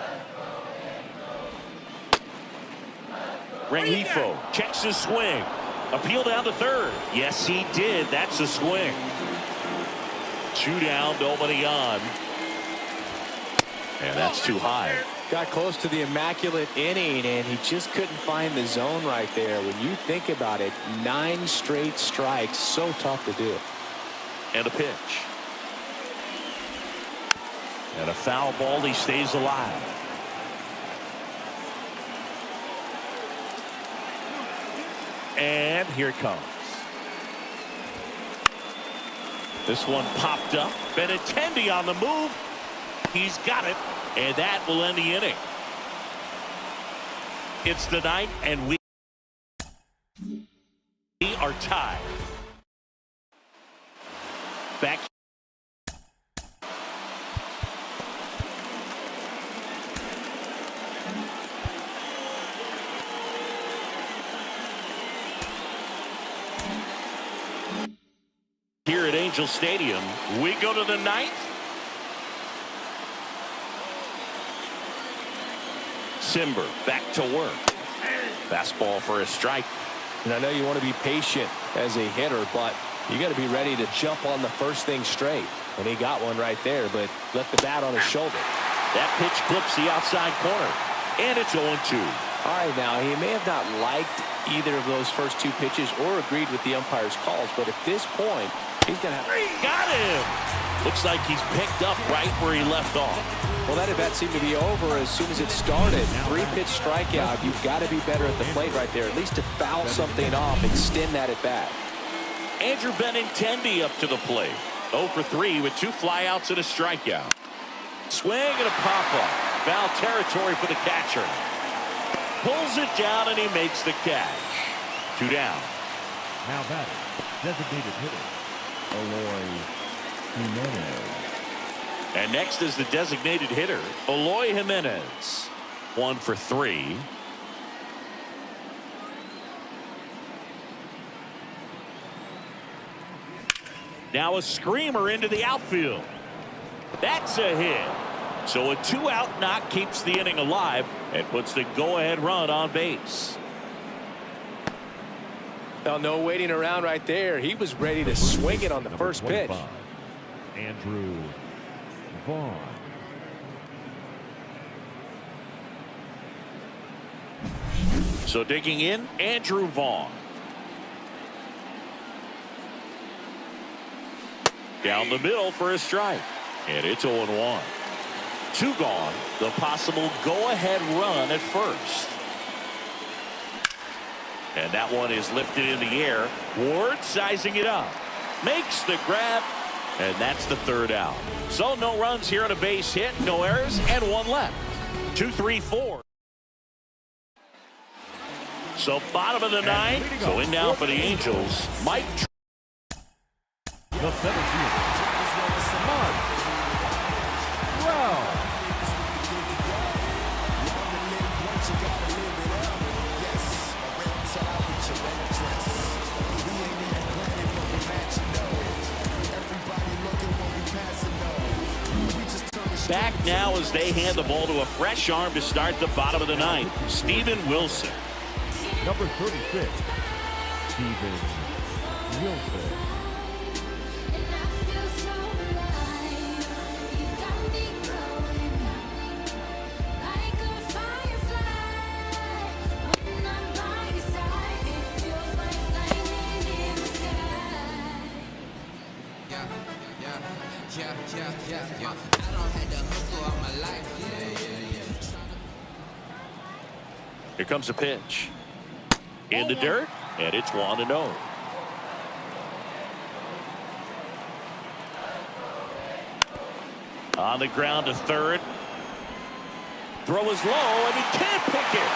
Rengifo checks his swing. Appeal down to third. Yes, he did. That's a swing. 2 down, nobody on. And that's too high. Got close to the immaculate inning, and he just couldn't find the zone right there. When you think about it, 9 straight strikes, so tough to do. And a pitch. And a foul ball. He stays alive. And here it comes. This one popped up. Benintendi on the move. He's got it. And that will end the inning. It's the ninth, and we are tied. Back. Here at Angel Stadium, we go to the ninth. Simber back to work. Fastball for a strike. And I know you want to be patient as a hitter, but you got to be ready to jump on the first thing straight. And he got one right there, but left the bat on his shoulder. That pitch clips the outside corner. And it's 0-2. All right, now he may have not liked either of those first 2 pitches or agreed with the umpire's calls, but at this point, he's going to have... Got him! Looks like he's picked up right where he left off. Well, that at bat seemed to be over as soon as it started. 3-pitch strikeout. You've got to be better at the plate right there, at least to foul something off, extend that at bat. Andrew Benintendi up to the plate. 0 for 3 with 2 flyouts and a strikeout. Swing and a pop-up. Foul territory for the catcher. Pulls it down and he makes the catch. 2 down. Now batting, designated hitter, Eloy Jimenez. And next is the designated hitter, Eloy Jimenez. 1 for 3. Now a screamer into the outfield. That's a hit. So a 2-out knock keeps the inning alive and puts the go-ahead run on base. Well, no waiting around right there. He was ready to swing it on the first pitch. Andrew Vaughn. So digging in, Andrew Vaughn. Down the middle for a strike. And it's 0-1. 2 gone. The possible go-ahead run at first. And that one is lifted in the air. Ward sizing it up. Makes the grab. And that's the 3rd out. So no runs here on a base hit. No errors and 1 left. 2, 3, 4. So bottom of the 9th. So in now for the Angels. Mike. The 17th. Back now as they hand the ball to a fresh arm to start the bottom of the 9th. Steven Wilson. Number 36, Steven Wilson. Here comes a pitch. In the dirt, and it's 1-0. On the ground to 3rd. Throw is low, and he can't pick it.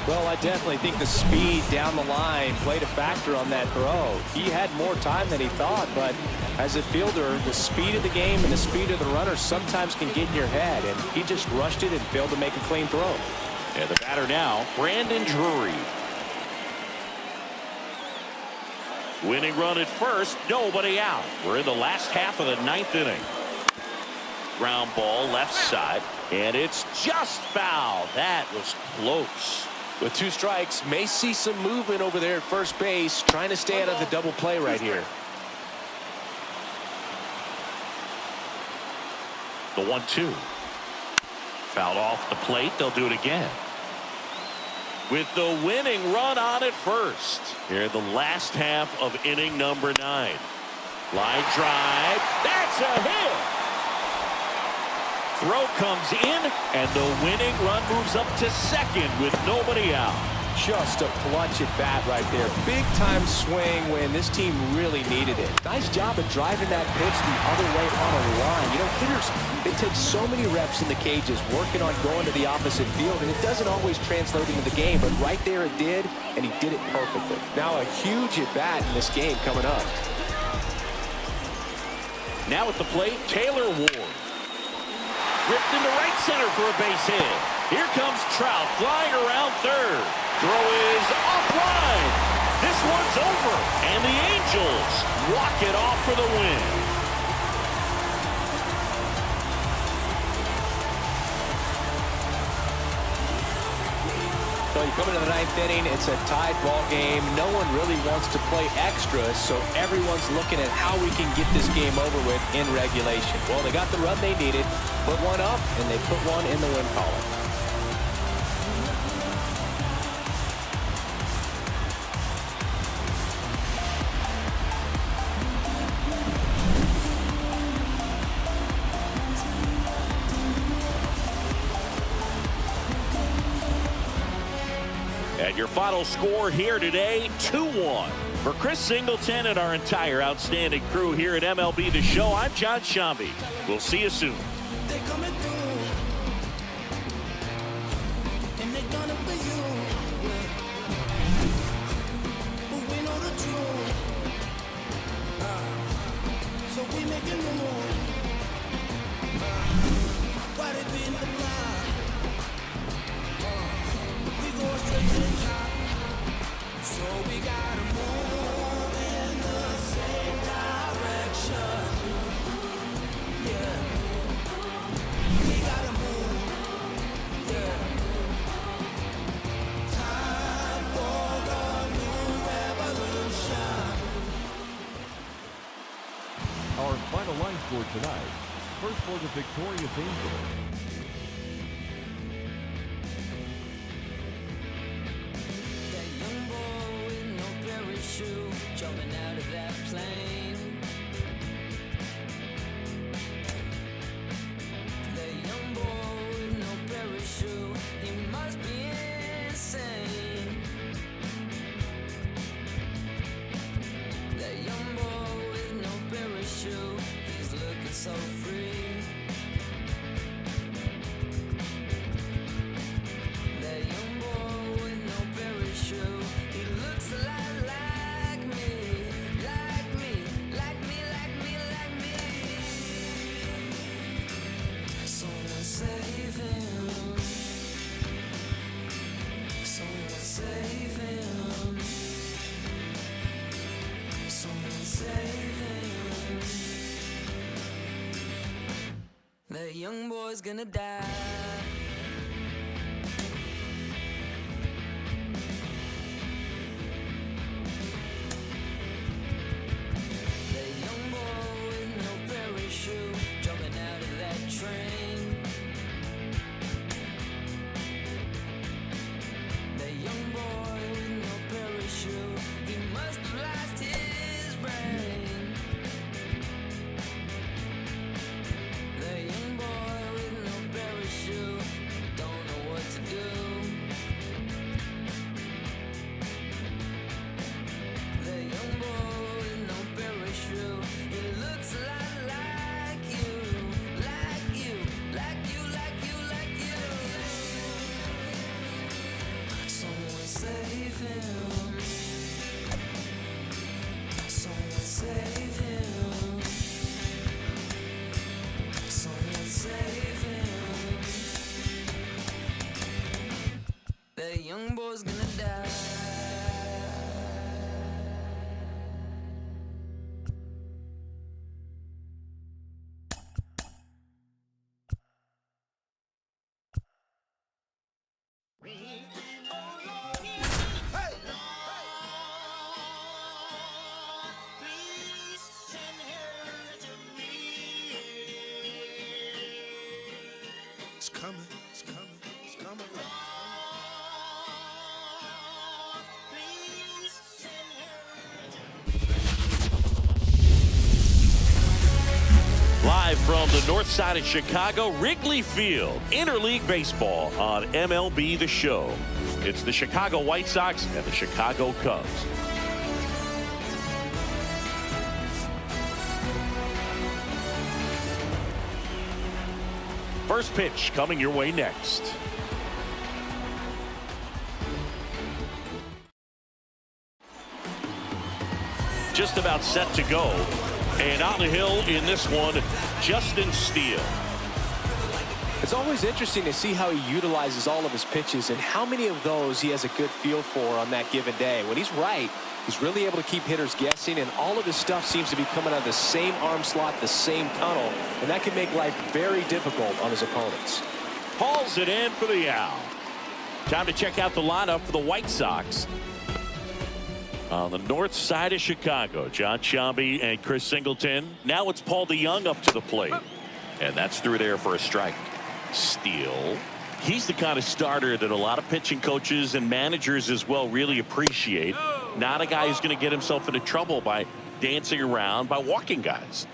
Well, I definitely think the speed down the line played a factor on that throw. He had more time than he thought, but as a fielder, the speed of the game and the speed of the runner sometimes can get in your head, and he just rushed it and failed to make a clean throw. And the batter now, Brandon Drury. Winning run at first, nobody out. We're in the last half of the 9th inning. Ground ball left side, and it's just foul. That was close. With 2 strikes, may see some movement over there at first base, trying to stay out of the double play right here. The 1-2. Fouled off the plate. They'll do it again. With the winning run on at first. Here in the last half of inning number 9. Line drive. That's a hit. Throw comes in, and the winning run moves up to second with nobody out. Just a clutch at bat right there. Big time swing when this team really needed it. Nice job of driving that pitch the other way on a line. You know, hitters, they take so many reps in the cages working on going to the opposite field, and it doesn't always translate into the game, but right there it did, and he did it perfectly. Now a huge at bat in this game coming up. Now at the plate, Taylor Ward. Ripped into right center for a base hit. Here comes Trout flying around third. Throw is offline. This one's over. And the Angels walk it off for the win. So you come into the 9th inning, it's a tied ball game. No one really wants to play extra, so everyone's looking at how we can get this game over with in regulation. Well, they got the run they needed, put one up, and they put one in the win column. And your final score here today, 2-1. For Chris Singleton and our entire outstanding crew here at MLB The Show, I'm John Shambi. We'll see you soon. They coming through, and they gonna be you. But we know the truth, so we making move. Why they be in the blind? We going straight to the top, so we gotta move in the same direction. Yeah. We gotta move, yeah. Time for a new revolution. Our final line score tonight. First for the victorious Angels. That young boy with no parachute jumping out of that plane. That young boy with no parachute, he must be insane. That young boy with no parachute, he's looking so free. That young boy with no parachute, he looks a lot like me, like me, like me, like me, like me. Someone save him. Someone save him. Someone save him. That young boy's gonna die. That young boy with no parachute jumping out of that train. That young boy with no parachute, he must have lost his brain. That young boy with no parachute, coming, it's coming, it's coming. Live from the north side of Chicago, Wrigley Field, interleague baseball on MLB The Show. It's the Chicago White Sox and the Chicago Cubs. First pitch coming your way next. Just about set to go. And on the hill in this one, Justin Steele. It's always interesting to see how he utilizes all of his pitches and how many of those he has a good feel for on that given day. When he's right, he's really able to keep hitters guessing, and all of his stuff seems to be coming out of the same arm slot, the same tunnel, and that can make life very difficult on his opponents. Hauls it in for the out. Time to check out the lineup for the White Sox. On the north side of Chicago, John Sciambi and Chris Singleton. Now it's Paul DeYoung up to the plate. And that's through there for a strike. Steele. He's the kind of starter that a lot of pitching coaches and managers as well really appreciate. Not a guy who's going to get himself into trouble by dancing around, by walking guys.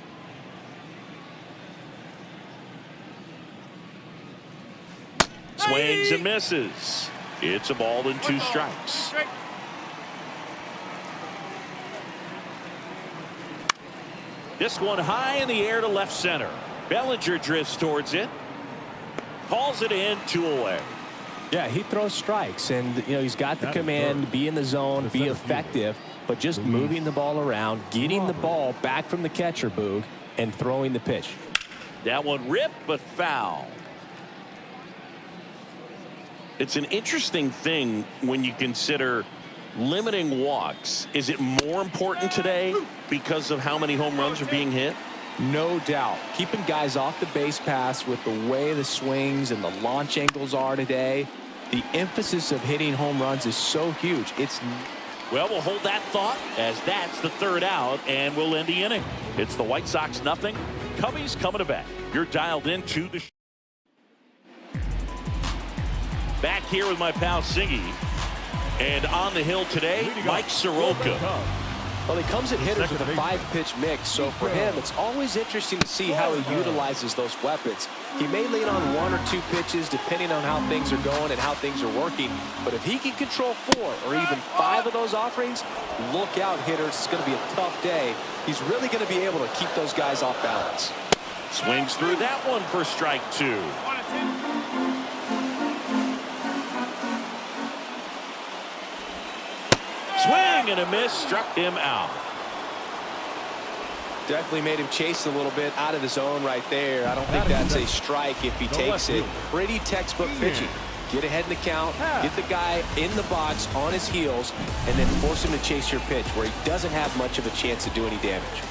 Swings and misses. It's a ball and 2 strikes. This one high in the air to left center. Bellinger drifts towards it. Hauls it in, 2 away. Yeah, he throws strikes, and he's got the command, be in the zone, be effective, but just moving the ball around, getting the ball back from the catcher, Boog, and throwing the pitch. That one ripped, but foul. It's an interesting thing when you consider limiting walks. Is it more important today because of how many home runs are being hit? No doubt. Keeping guys off the base paths with the way the swings and the launch angles are today, the emphasis of hitting home runs is so huge. Well, we'll hold that thought as that's the 3rd out, and we'll end the inning. It's the White Sox nothing. Cubbies coming to bat. You're dialed into the back here with my pal Siggy. And on the hill today, Mike Soroka. Well, he comes at hitters with a 5-pitch mix, so for him, it's always interesting to see how he utilizes those weapons. He may lean on 1 or 2 pitches depending on how things are going and how things are working, but if he can control 4 or even 5 of those offerings, look out, hitters. It's going to be a tough day. He's really going to be able to keep those guys off balance. Swings through that one for strike 2. Swing and a miss, struck him out. Definitely made him chase a little bit out of the zone right there. I don't think that's a strike if he takes it. Pretty textbook pitching. Get ahead in the count, get the guy in the box on his heels, and then force him to chase your pitch where he doesn't have much of a chance to do any damage.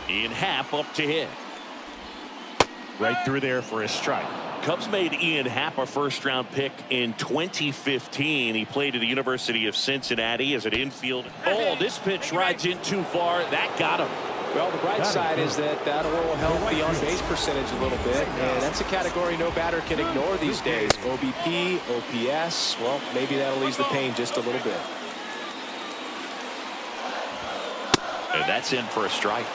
Ian Happ up to hit. Right through there for a strike. Cubs made Ian Happ a 1st-round pick in 2015. He played at the University of Cincinnati as an infield. Oh, this pitch rides in too far. That got him. Well, the bright side is that will help the on-base percentage a little bit, and that's a category no batter can ignore these days. OBP, OPS, well, maybe that'll ease the pain just a little bit. And that's in for a strike.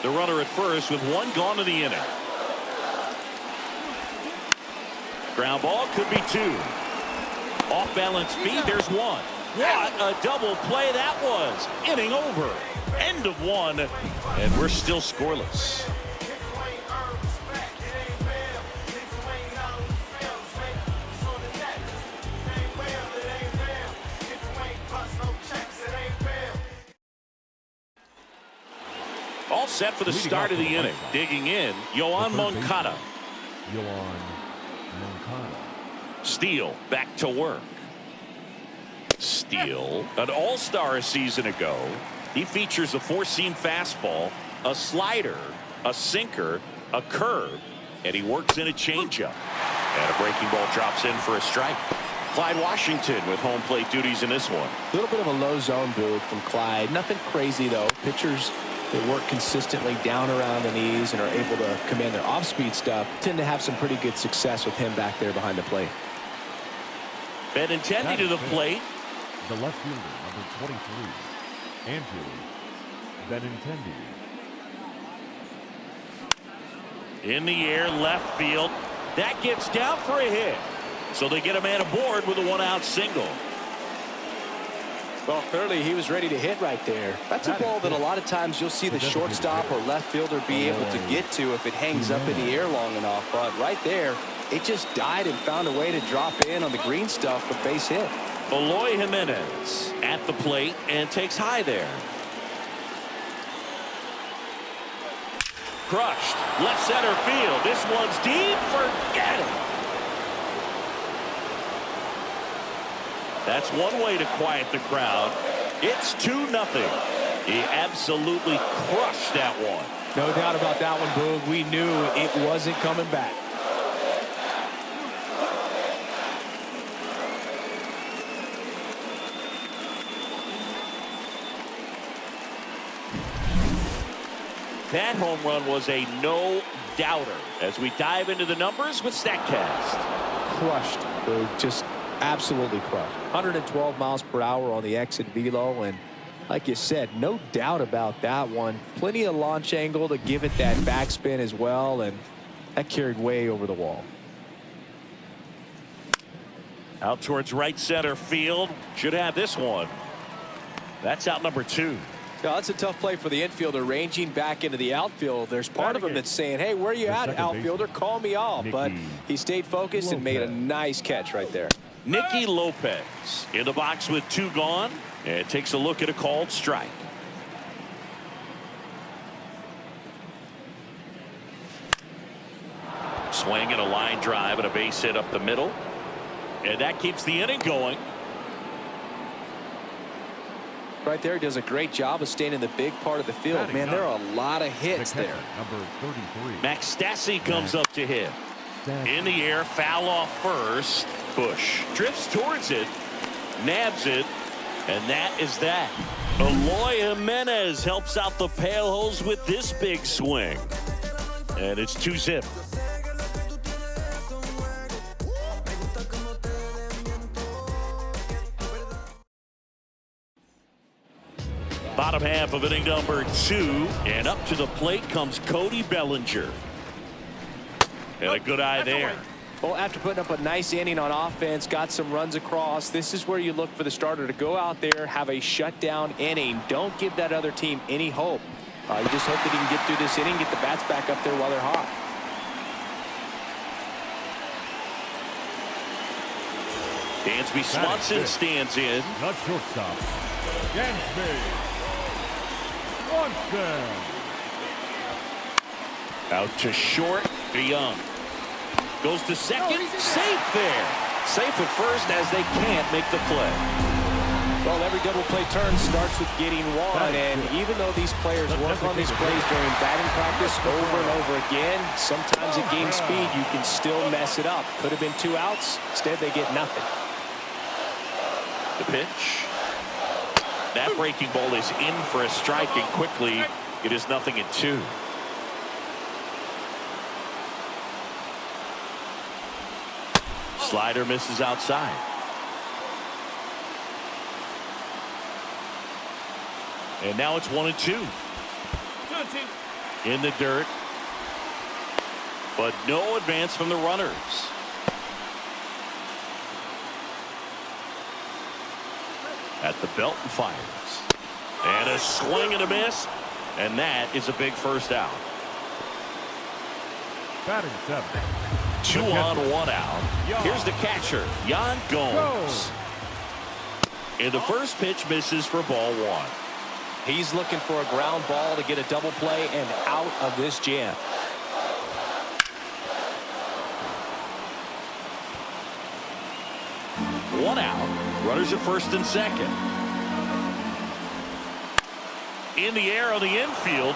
The runner at first with 1 gone in the inning. Ground ball, could be 2. Off balance feet, there's 1. What a double play that was. Inning over. End of 1. And we're still scoreless. All set for the start of the inning. Digging in, Yoan Moncada. Steele back to work. Steele, an all-star a season ago. He features a 4-seam fastball, a slider, a sinker, a curve, and he works in a changeup. And a breaking ball drops in for a strike. Clyde Washington with home plate duties in this one. A little bit of a low zone, Boog, from Clyde. Nothing crazy, though. Pitchers They work consistently down around the knees and are able to command their off-speed stuff. Tend to have some pretty good success with him back there behind the plate. Benintendi to the plate. The left fielder, number 23, Andrew Benintendi. In the air, left field. That gets down for a hit. So they get a man aboard with a one-out single. Well, clearly he was ready to hit right there. That's a ball that a lot of times you'll see the shortstop or left fielder be able to get to if it hangs up in the air long enough. But right there, it just died and found a way to drop in on the green stuff for base hit. Eloy Jimenez at the plate and takes high there. Crushed. Left center field. This one's deep. Forget it. That's one way to quiet the crowd. It's 2-0. He absolutely crushed that one. No doubt about that one, Boog. We knew it wasn't coming back. That home run was a no-doubter as we dive into the numbers with StatCast. Crushed, Boog. Just absolutely crushed. 112 miles per hour on the exit velo, and like you said, no doubt about that one. Plenty of launch angle to give it that backspin as well, and that carried way over the wall. Out towards right center field. Should have this one. That's out number 2. Yeah, that's a tough play for the infielder, ranging back into the outfield. There's part of him that's saying, hey, where you at, outfielder? Call me off. But he stayed focused and made a nice catch right there. Nicky Lopez in the box with 2 gone, and takes a look at a called strike. Swing and a line drive and a base hit up the middle, and that keeps the inning going. Right there, does a great job of staying in the big part of the field. Man, there are a lot of hits there. Number 33. Max Stassi comes up to hit. In the air, foul off first. Bush drifts towards it, nabs it, and that is that. Eloy Jimenez helps out the Pale Hose with this big swing. And it's 2-0. Bottom half of inning number 2, and up to the plate comes Cody Bellinger. And a good eye there. Well, after putting up a nice inning on offense, got some runs across, this is where you look for the starter to go out there, have a shutdown inning. Don't give that other team any hope. You just hope that he can get through this inning, get the bats back up there while they're hot. Dansby Swanson stands in. Not shortstop. Dansby Swanson. Out to short, DeYoung. Goes to second, safe there. Safe at first as they can't make the play. Well, every double play turn starts with getting one, and even though these players work on these plays during batting practice over and over again, sometimes at game speed you can still mess it up. Could have been 2 outs. Instead, they get nothing. The pitch. That breaking ball is in for a strike, and quickly it is 0-2. Slider misses outside. And now it's 1-2. In the dirt. But no advance from the runners. At the belt and fires. And a swing and a miss. And that is a big first out. Batting 7. 2 on, 1 out. Here's the catcher, Yan Gomes. And the first pitch misses for ball 1. He's looking for a ground ball to get a double play and out of this jam. One out. Runners at first and second. In the air on the infield.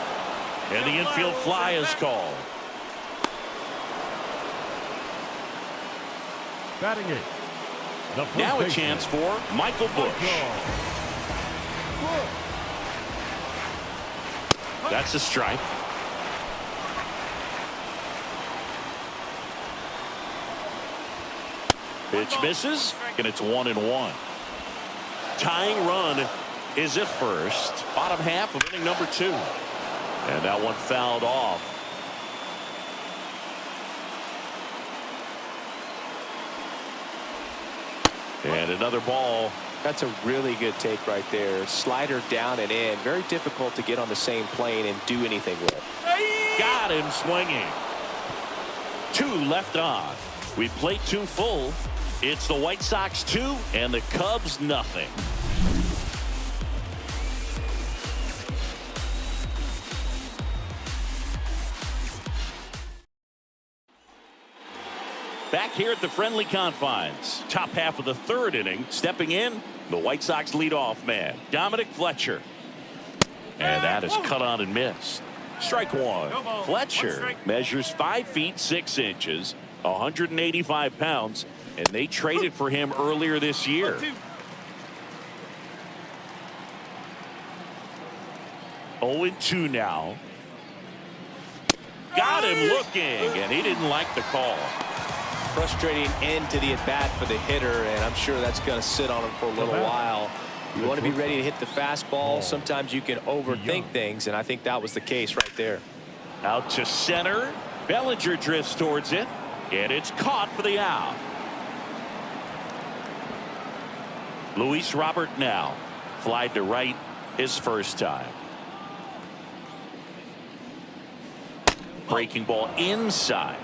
And the infield fly is called. Batting 8. Now a chance for Michael Bush. That's a strike. Pitch misses, and it's 1-1. Tying run is at first. Bottom half of inning number 2. And that one fouled off. And another ball. That's a really good take right there. Slider down and in. Very difficult to get on the same plane and do anything with. Got him swinging. 2 left on. We played 2 full. It's the White Sox 2 and the Cubs nothing. Back here at the friendly confines. Top half of the 3rd inning. Stepping in, the White Sox leadoff man, Dominic Fletcher. And that is cut on and missed. Strike 1. Fletcher measures 5 feet 6 inches, 185 pounds, and they traded for him earlier this year. 0-2 now. Got him looking, and he didn't like the call. Frustrating end to the at-bat for the hitter, and I'm sure that's going to sit on him for a little while. You want to be ready to hit the fastball. Sometimes you can overthink things, and I think that was the case right there. Out to center. Bellinger drifts towards it, and it's caught for the out. Luis Robert now flied to right his first time. Breaking ball inside.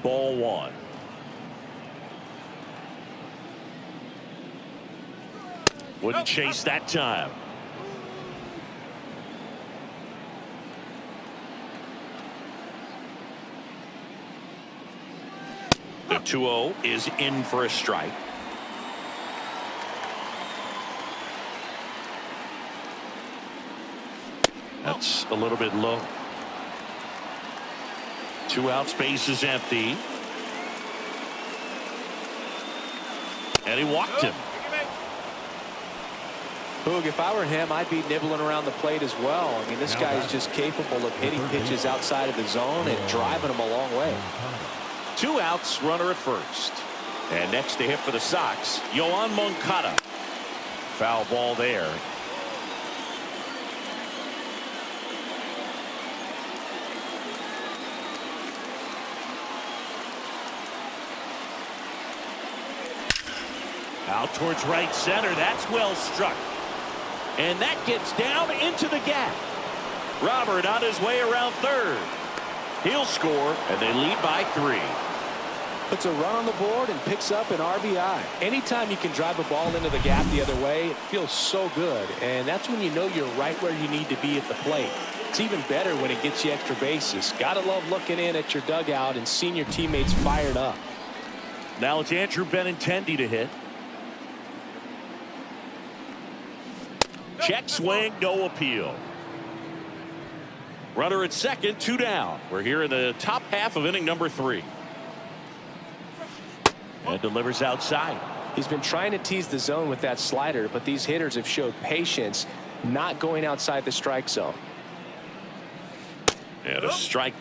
Ball 1. Wouldn't chase that time. The 2-0 is in for a strike. That's a little bit low. 2 outs, base is empty. And he walked him. Boog, if I were him, I'd be nibbling around the plate as well. I mean, this guy is just capable of hitting pitches outside of the zone and driving them a long way. 2 outs, runner at first. And next to hit for the Sox, Yoan Moncada. Foul ball there. Out towards right center. That's well struck. And that gets down into the gap. Robert on his way around third. He'll score, and they lead by 3. Puts a run on the board and picks up an RBI. Anytime you can drive a ball into the gap the other way, it feels so good. And that's when you know you're right where you need to be at the plate. It's even better when it gets you extra bases. Gotta love looking in at your dugout and seeing your teammates fired up. Now it's Andrew Benintendi to hit. Check swing, no appeal. Runner at second, 2 down. We're here in the top half of inning number 3. And delivers outside. He's been trying to tease the zone with that slider, but these hitters have showed patience, not going outside the strike zone. And a strike.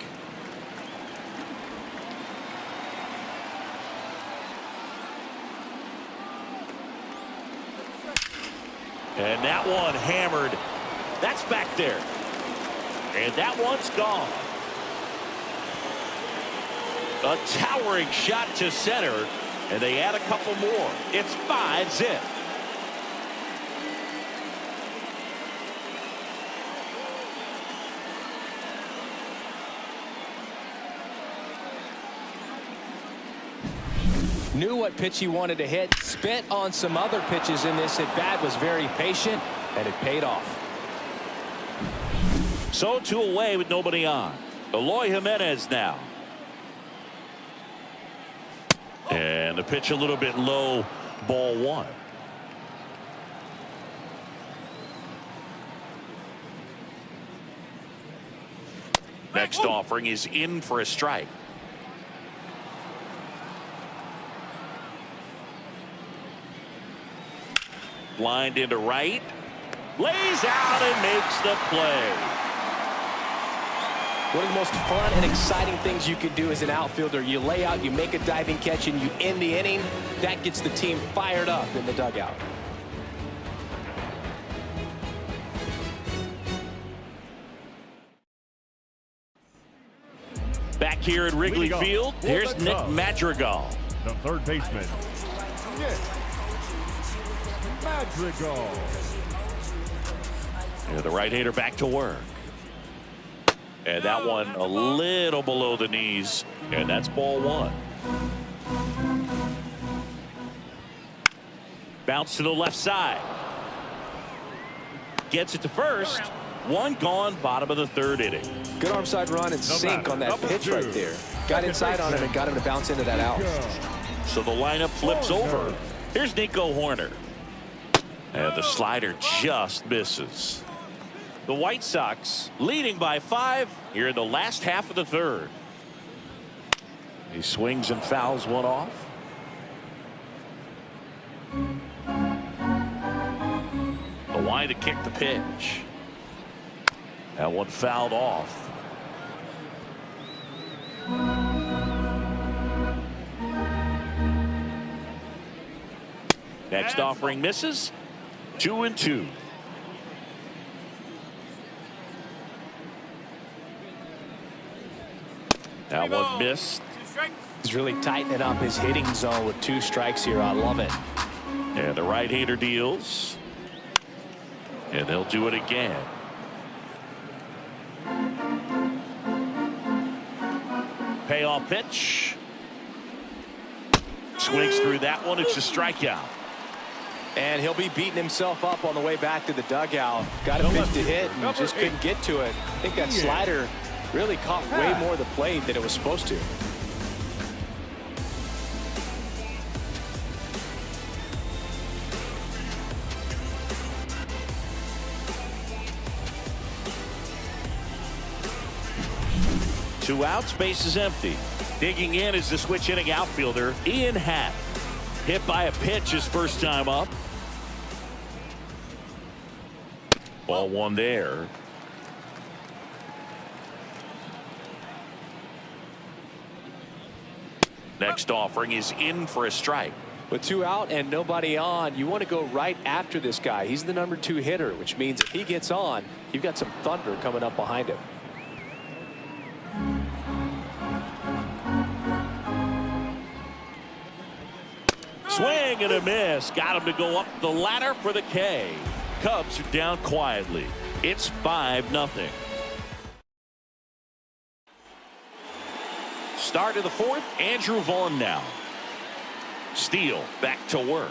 And that one hammered. That's back there. And that one's gone. A towering shot to center. And they add a couple more. It's 5-zip. Knew what pitch he wanted to hit. Spent on some other pitches in this at bat. Was very patient, and it paid off. So 2 away with nobody on. Eloy Jimenez now. And the pitch a little bit low. Ball 1. Next offering is in for a strike. Lined into right. Lays out and makes the play. One of the most fun and exciting things you can do as an outfielder. You lay out, you make a diving catch, and you end the inning. That gets the team fired up in the dugout. Back here at Wrigley Field, here's Nick Madrigal. The third baseman, Nick Madrigal. The right-hander back to work. And that one a little below the knees. And that's ball one. Bounce to the left side. Gets it to first. One gone, bottom of the third inning. Good arm side run and sink on that pitch right there. Got inside on him and got him to bounce into that out. So the lineup flips over. Here's Nico Horner. And the slider just misses. The White Sox leading by 5 here in the last half of the third. He swings and fouls one off. The line to kick the pitch. That one fouled off. Next offering misses. 2-2. That one missed. He's really tightening up his hitting zone with 2 strikes here. I love it. And the right-hander deals. And they'll do it again. Payoff pitch. Swings through that one. It's a strikeout. And he'll be beating himself up on the way back to the dugout. Got a pitch to hit and just couldn't get to it. I think that slider really caught way more of the plate than it was supposed to. Two outs, base is empty. Digging in is the switch hitting outfielder Ian Happ. Hit by a pitch his first time up. Ball one there. Next offering is in for a strike. With 2 out and nobody on, you want to go right after this guy. He's the number 2 hitter, which means if he gets on, you've got some thunder coming up behind him. Swing and a miss. Got him to go up the ladder for the K. Cubs are down quietly. It's 5-0. Start of the 4th. Andrew Vaughn now. Steele back to work.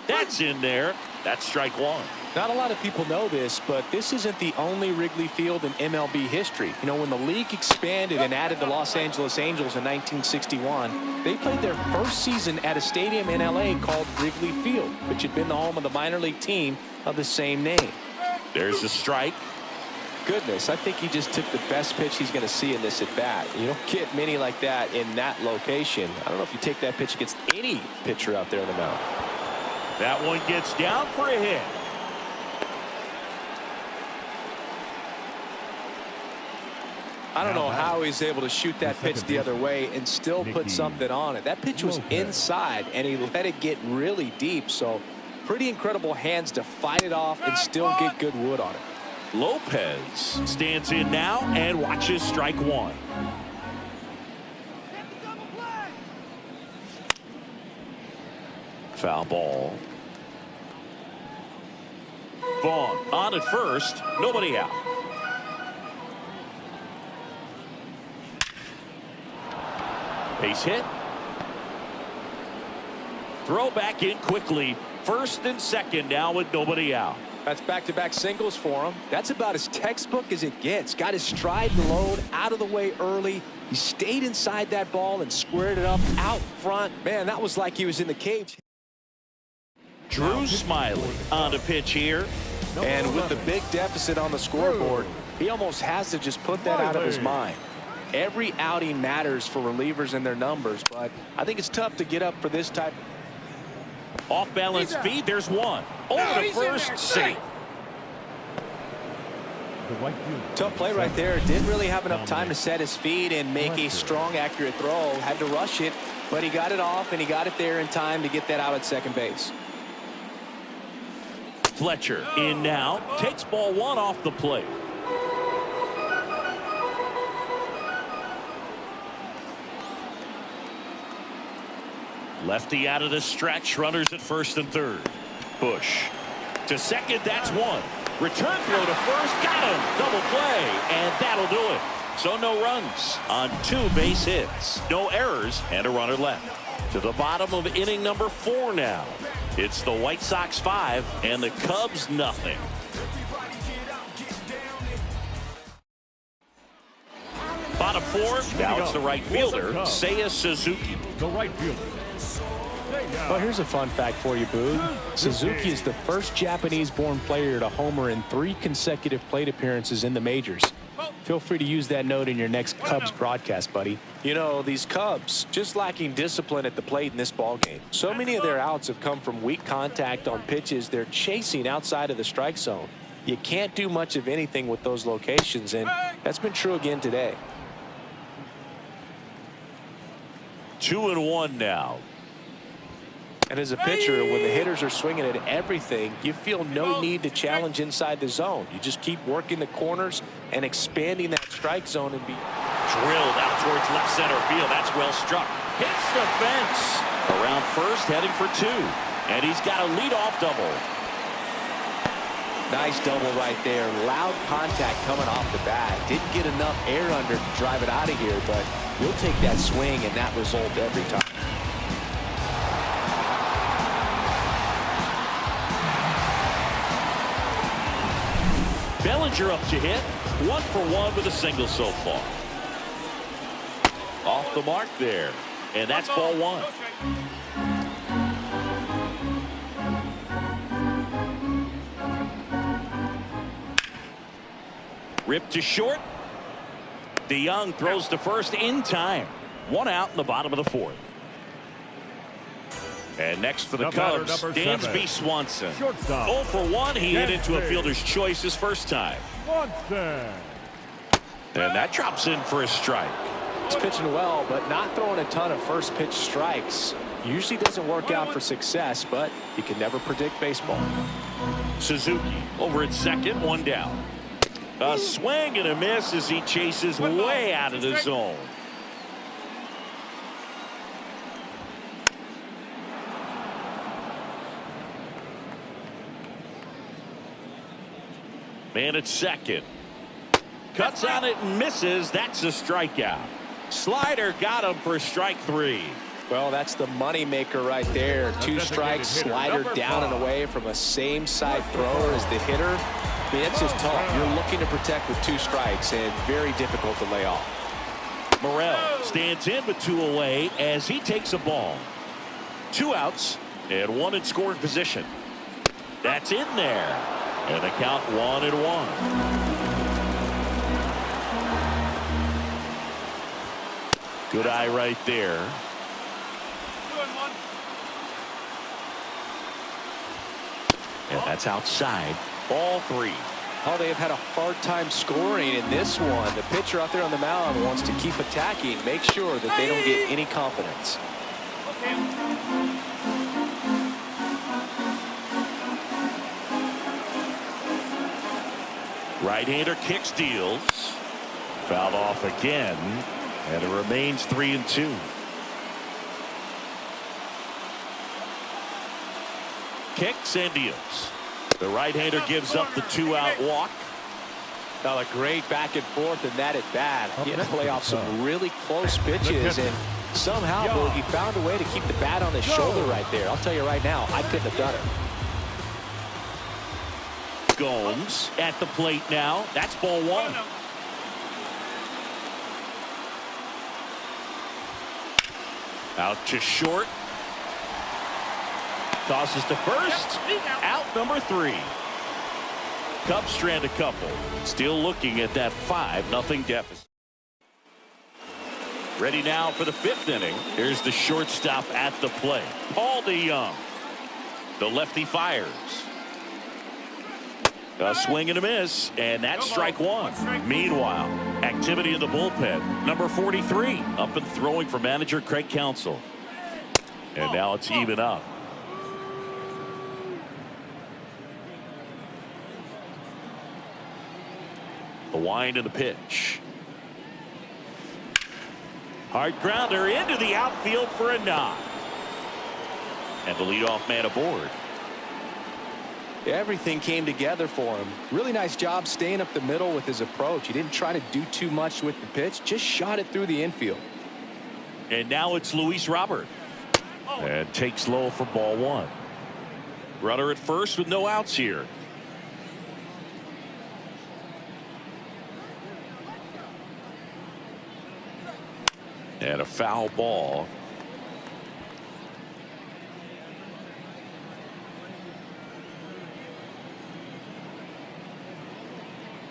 That's in there. That's strike one. Not a lot of people know this, but this isn't the only Wrigley Field in MLB history. You know, when the league expanded and added the Los Angeles Angels in 1961, they played their first season at a stadium in LA called Wrigley Field, which had been the home of the minor league team of the same name. There's a strike. Goodness, I think he just took the best pitch he's going to see in this at bat. You don't get many like that in that location. I don't know if you take that pitch against any pitcher out there in the mound. That one gets down for a hit. I don't know how he's able to shoot that pitch the other way and still put something on it. That pitch was inside and he let it get really deep. So pretty incredible hands to fight it off and still get good wood on it. Lopez stands in now and watches strike one. Foul ball. Vaughn on at first. Nobody out. Base hit. Throw back in quickly. First and second now with nobody out. That's back-to-back singles for him. That's about as textbook as it gets. Got his stride and load out of the way early. He stayed inside that ball and squared it up out front. Man, that was like he was in the cage. Drew Smiley on the pitch here. And with the big deficit on the scoreboard, he almost has to just put that out of his mind. Every outing matters for relievers and their numbers, but I think it's tough to get up for this type. Off balance feed. There's one. Over to first, safe. the right fielder. Tough play right there. Didn't really have enough time to set his feet and make a strong, accurate throw. Had to rush it, but he got it off, and he got it there in time to get that out at second base. Fletcher in now. Takes ball one off the plate. Lefty out of the stretch. Runners at first and third. Bush to second. That's one. Return throw to first. Got him. Double play. And that'll do it. So no runs on 2 base hits. No errors and a runner left. To the bottom of inning number 4 now. It's the White Sox 5 and the Cubs nothing. Bottom 4. Now it's the right fielder, Seiya Suzuki. The right fielder. Well, here's a fun fact for you, Boog. Suzuki is the first Japanese-born player to homer in 3 consecutive plate appearances in the majors. Feel free to use that note in your next Cubs broadcast, buddy. You know, these Cubs just lacking discipline at the plate in this ballgame. So many of their outs have come from weak contact on pitches they're chasing outside of the strike zone. You can't do much of anything with those locations, and that's been true again today. 2-1 now. And as a pitcher, when the hitters are swinging at everything, you feel no need to challenge inside the zone. You just keep working the corners and expanding that strike zone and be Drilled out towards left center field. That's well struck. Hits the fence. Around first, heading for 2. And he's got a leadoff double. nice double right there. Loud contact coming off the bat. Didn't get enough air under to drive it out of here, but we'll take that swing and that result every time. Bellinger up to hit. 1 for 1 with a single so far. Off the mark there. And that's ball 1. Ripped to short. DeYoung throws to first in time. 1 out in the bottom of the 4th. And next for the Cubs, Dansby Swanson. 0 for 1. He hit into a fielder's choice his first time. And that drops in for a strike. He's pitching well, but not throwing a ton of first pitch strikes. Usually doesn't work out for success, but you can never predict baseball. Suzuki over at second, 1 down. A swing and a miss as he chases way out of the zone. Man at second. Cuts on it and misses. That's a strikeout. Slider got him for strike 3. Well, that's the money maker right there. 2 strikes, slider down and away from a same side thrower as the hitter. I mean, it's just tough. You're looking to protect with 2 strikes and very difficult to lay off. Morel stands in with 2 away as he takes a ball. 2 outs and 1 in scoring position. That's in there. And the count 1-1. Good eye right there. 2-1. And that's outside. Ball 3. Oh, they have had a hard time scoring in this one. The pitcher out there on the mound wants to keep attacking, make sure that they don't get any confidence. Right-hander kicks, deals. Fouled off again. And it remains 3-2. Kicks and deals. The right-hander gives up the 2-out walk. Now a great back and forth and that at bat. He had to lay off some really close pitches, and somehow he found a way to keep the bat on his shoulder right there. I'll tell you right now, I couldn't have done it. Gomes at the plate now. That's ball 1. Out to short. Tosses to first. Out number 3. Cubs strand a couple. Still looking at that 5-0 deficit. Ready now for the 5th inning. Here's the shortstop at the plate. Paul DeYoung. The lefty fires. A swing and a miss, and that's strike one. Meanwhile, activity in the bullpen. Number 43 up and throwing for manager Craig Counsell. And now it's even up. The wind and the pitch. Hard grounder into the outfield for a knock. And the leadoff man aboard. Everything came together for him. Really nice job staying up the middle with his approach. He didn't try to do too much with the pitch, just shot it through the infield. And now it's Luis Robert. And takes low for ball one. Runner at first with no outs here. And a foul ball.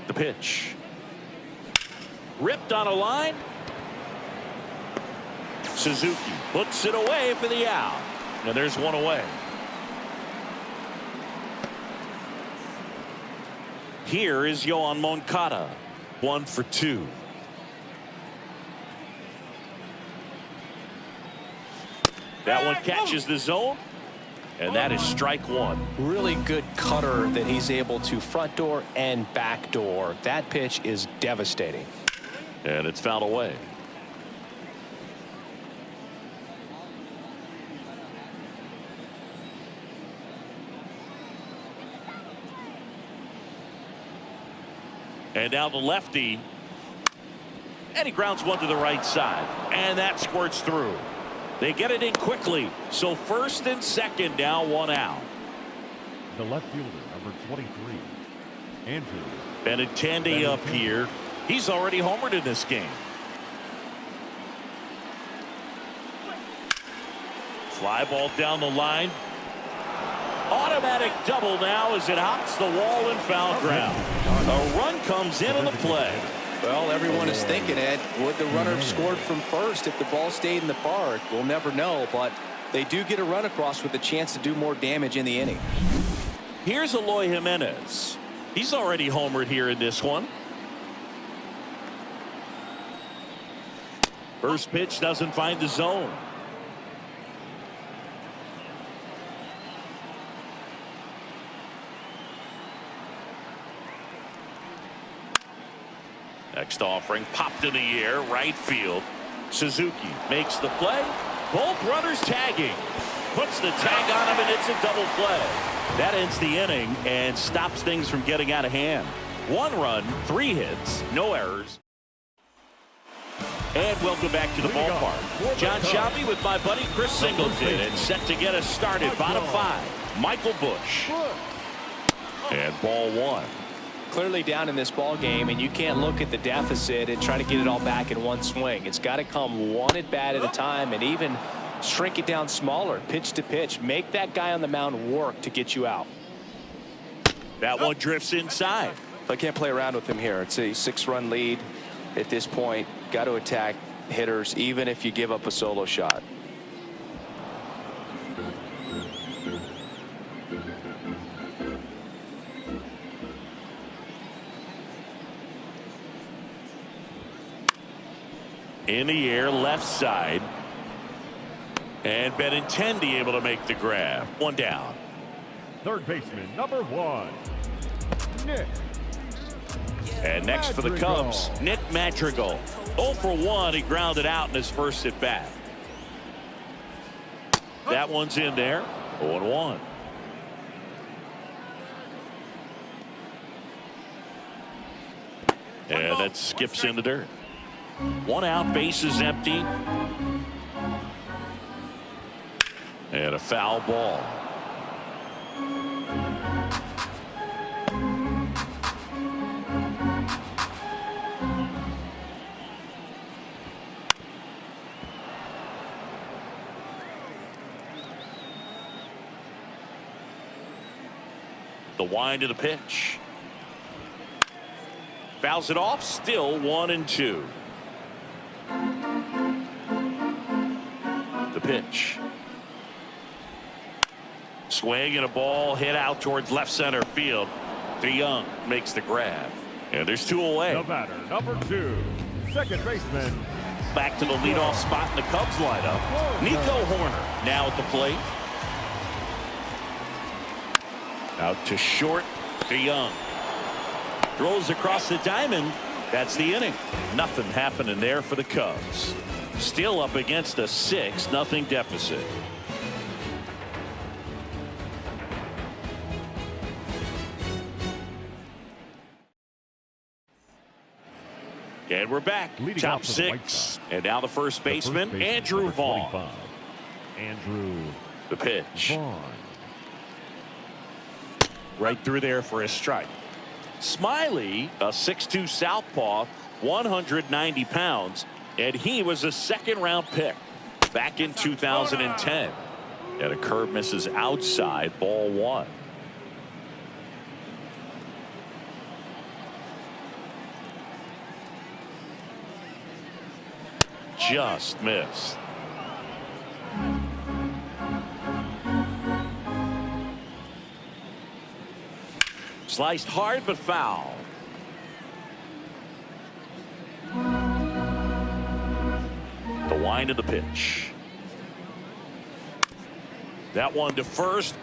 The pitch. Ripped on a line. Suzuki puts it away for the out. And there's one away. Here is Yoan Moncada. 1 for 2. That one catches the zone. And that is strike one. Really good cutter that he's able to front door and back door. That pitch is devastating. And it's fouled away. And now the lefty. And he grounds one to the right side. And that squirts through. They get it in quickly. So first and second, now one out. The left fielder, number 23, Andrew Benintendi up here. He's already homered in this game. Fly ball down the line. Automatic double now as it hops the wall and foul ground. A run comes in on the play. Well, everyone is thinking, Ed, would the runner have scored from first if the ball stayed in the park? We'll never know, but they do get a run across with a chance to do more damage in the inning. Here's Eloy Jimenez. He's already homered here in this one. First pitch doesn't find the zone. Next offering popped in the air, right field. Suzuki makes the play. Both runners tagging. Puts the tag on him, and it's a double play. That ends the inning and stops things from getting out of hand. 1 run, 3 hits, no errors. And welcome back to the ballpark. John Shelby with my buddy Chris Singleton, and set to get us started. Bottom 5, Michael Busch. And ball 1. Clearly down in this ball game, and you can't look at the deficit and try to get it all back in one swing. It's got to come one at bat at a time, and even shrink it down smaller, pitch to pitch. Make that guy on the mound work to get you out. That one drifts inside. I can't play around with him here. It's a 6-run lead at this point. Got to attack hitters even if you give up a solo shot. In the air, left side. And Benintendi able to make the grab. 1 down. Third baseman, number 1, Nick. And next for the Cubs, Nick Madrigal. 0 for 1. He grounded out in his first at bat. That one's in there. 0-1. And that skips in the dirt. 1 out, bases empty. And a foul ball. The wind of the pitch. Fouls it off, still 1-2. The pitch. Swing and a ball hit out towards left center field. DeYoung makes the grab. And there's 2 away. The batter, number 2, second baseman. Back to the leadoff spot in the Cubs lineup. Nico Horner now at the plate. Out to short. DeYoung throws across the diamond. That's the inning. Nothing happening there for the Cubs. Still up against a 6-0 deficit. And we're back. Leading Top off for the 6. And now the first baseman, Andrew Vaughn. Andrew. The pitch. Vaughn. Right through there for a strike. Smiley, a 6'2 southpaw, 190 pounds, and he was a 2nd-round pick back in 2010. And a curve misses outside, ball 1. Just missed. Sliced hard but foul. The wind of the pitch. That one to first.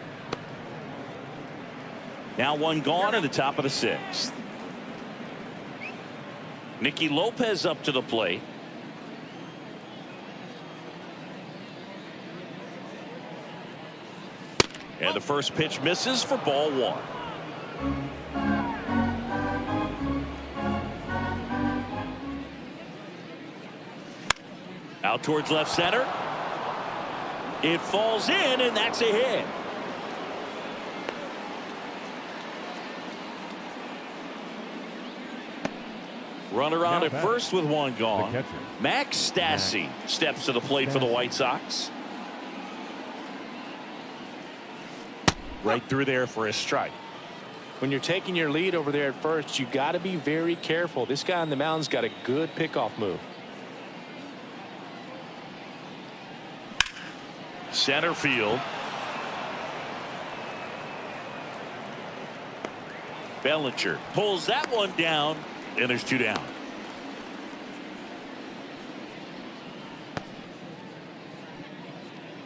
Now one gone at the top of the 6th. Nicky Lopez up to the plate. And the first pitch misses for ball 1. Out towards left center. It falls in, and that's a hit. Runner on at first with 1 gone. Max Stassi steps to the plate for the White Sox. Right through there for a strike. When you're taking your lead over there at first, you got to be very careful. This guy on the mound's got a good pickoff move. Center field. Bellinger pulls that one down, and there's 2 down.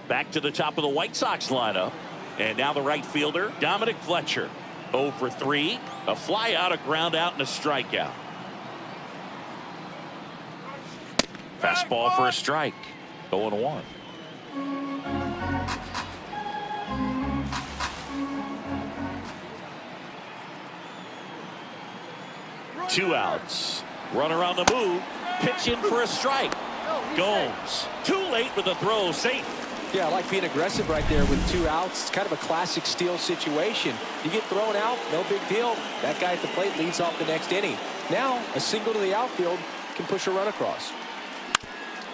Back to the top of the White Sox lineup. And now the right fielder, Dominic Fletcher. 0 for 3. A fly out, a ground out, and a strikeout. Fastball for a strike. 0-1. Two outs. Runner on the move. Pitch in for a strike. Gomes too late with the throw. Safe. Yeah, I like being aggressive right there with 2 outs. It's kind of a classic steal situation. You get thrown out, no big deal. That guy at the plate leads off the next inning. Now, a single to the outfield can push a run across.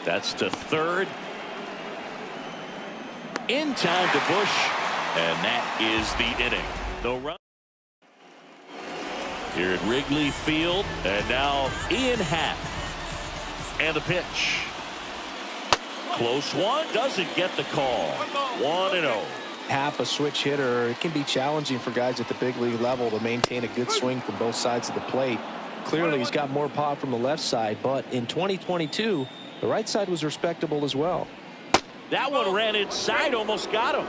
That's to third. In time to Bush. And that is the inning. No run. Here at Wrigley Field. And now Ian Happ. And the pitch. Close one. Doesn't get the call. 1-0. Happ, a switch hitter. It can be challenging for guys at the big league level to maintain a good swing from both sides of the plate. Clearly, he's got more pop from the left side, but in 2022, the right side was respectable as well. That one ran inside, almost got him.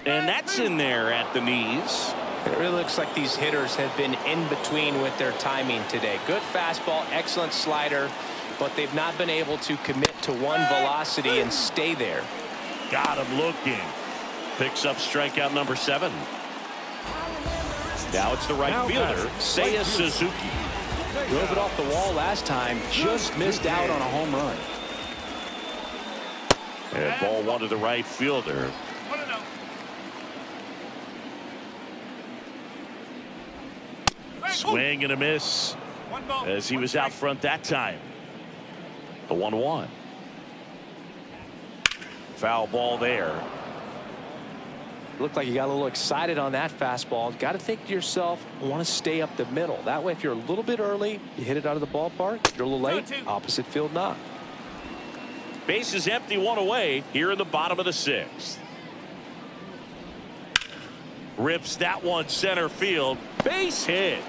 And that's in there at the knees. It really looks like these hitters have been in between with their timing today. Good fastball, excellent slider, but they've not been able to commit to one velocity and stay there. Got him looking. Picks up strikeout number 7. Now it's the right fielder, Seiya Suzuki. Drove it off the wall last time, just missed out on a home run. And ball 1 to the right fielder. Swing and a miss as he was out front that time. The 1-1. Foul ball there. Looked like you got a little excited on that fastball. Got to think to yourself, I want to stay up the middle. That way, if you're a little bit early, you hit it out of the ballpark. If you're a little late, opposite field not. Base is empty, 1 away here in the bottom of the 6th. Rips that one center field. Base hit.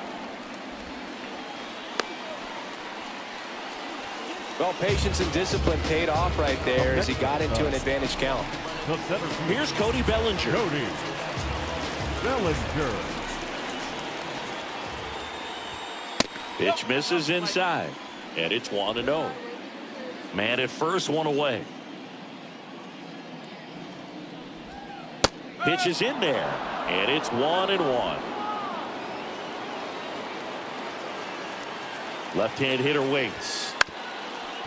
Well, patience and discipline paid off right there as he got into an advantage count. Here's Cody Bellinger. Pitch misses inside, and it's 1-0. Man at first, one away. Pitch is in there, and it's 1-1. Left-hand hitter waits.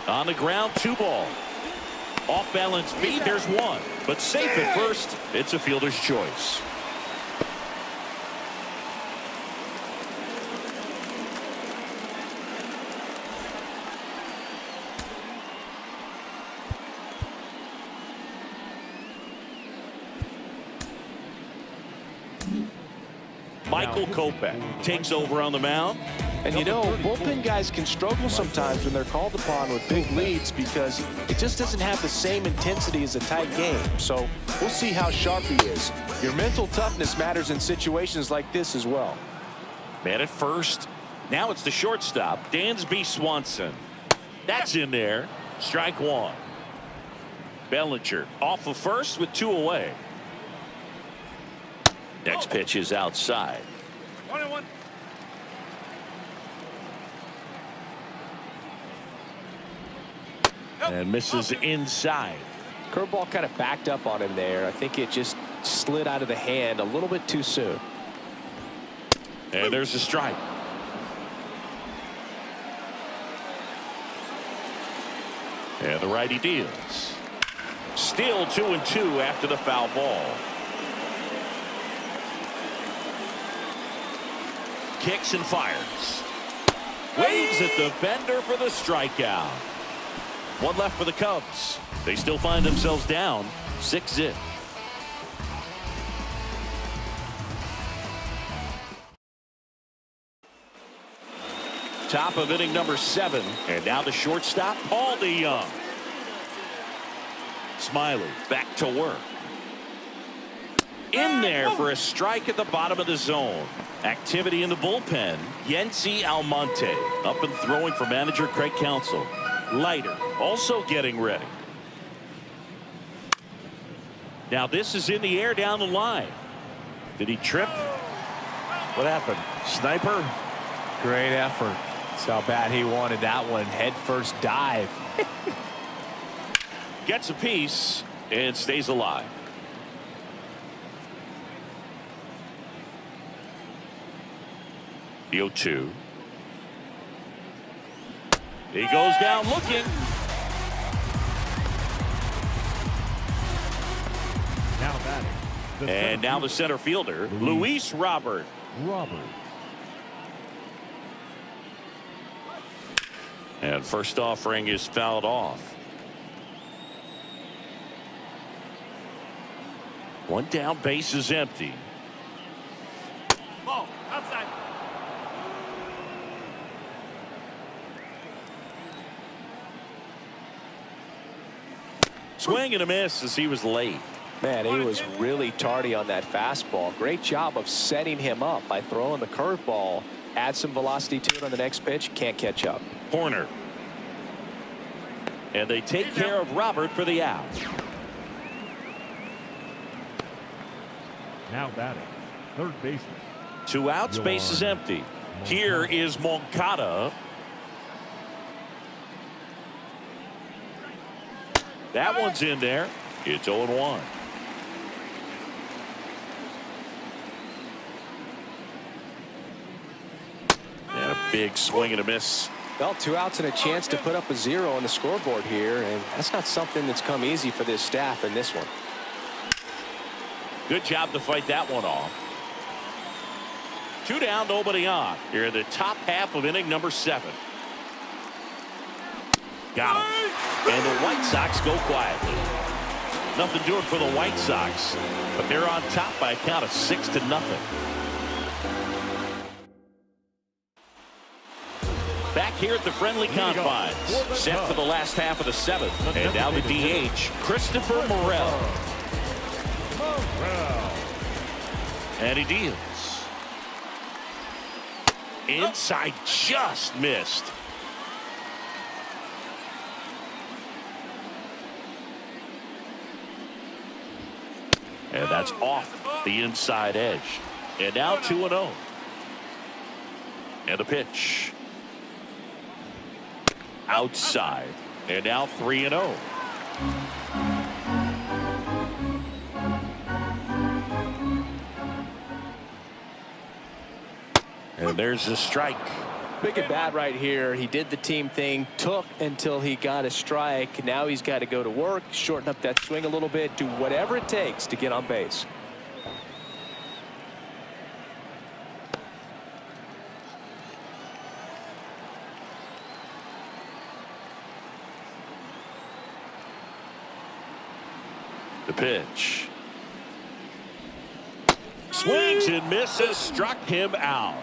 On the ground, 2 ball. Off balance feed, there's 1. But safe at first, it's a fielder's choice. Michael Kopech takes over on the mound. And you know, bullpen guys can struggle sometimes when they're called upon with big leads because it just doesn't have the same intensity as a tight game. So we'll see how sharp he is. Your mental toughness matters in situations like this as well. Man at first. Now it's the shortstop, Dansby Swanson. That's in there. Strike 1. Bellinger off of first with 2 away. Next pitch is outside. 1-1. And misses inside. Curveball kind of backed up on him there. I think it just slid out of the hand a little bit too soon. And there's a strike. And the righty deals. Still 2-2 after the foul ball. Kicks and fires. Waves at the bender for the strikeout. 1 left for the Cubs. They still find themselves down 6-0. Top of inning number 7. And now the shortstop, Paul DeYoung. Smiley back to work. In there for a strike at the bottom of the zone. Activity in the bullpen. Yency Almonte up and throwing for manager Craig Counsell. Leiter also getting ready. Now this is in the air down the line. Did he trip? What happened? Sniper? Great effort. That's how bad he wanted that one. Head first dive. Gets a piece and stays alive. The 0-2. He goes down looking. Now batting. And now the center fielder, Luis Robert. And first offering is fouled off. 1 down, base is empty. Ball outside. Swing and a miss as he was late. Man, he was really tardy on that fastball. Great job of setting him up by throwing the curveball. Add some velocity to it on the next pitch. Can't catch up. Corner. And they take care of Robert for the out. Now batting. Third baseman. 2 outs, base is empty. Here is Moncada. That one's in there. It's 0-1. And a big swing and a miss. Well, 2 outs and a chance to put up a 0 on the scoreboard here, and that's not something that's come easy for this staff in this one. Good job to fight that one off. 2 down, nobody on. Here in the top half of inning number 7. Got him. And the White Sox go quietly. Nothing doing for the White Sox, but they're on top by a count of 6-0. Back here at the friendly confines, set for the last half of the 7th. And now the DH, Christopher Morel. And he deals. Inside, just missed. And that's off the inside edge. And now 2-0. And a pitch. Outside. And now 3-0. And there's a strike. Big at bat right here. He did the team thing, took until he got a strike. Now he's got to go to work, shorten up that swing a little bit, do whatever it takes to get on base. The pitch. Swings and misses, struck him out.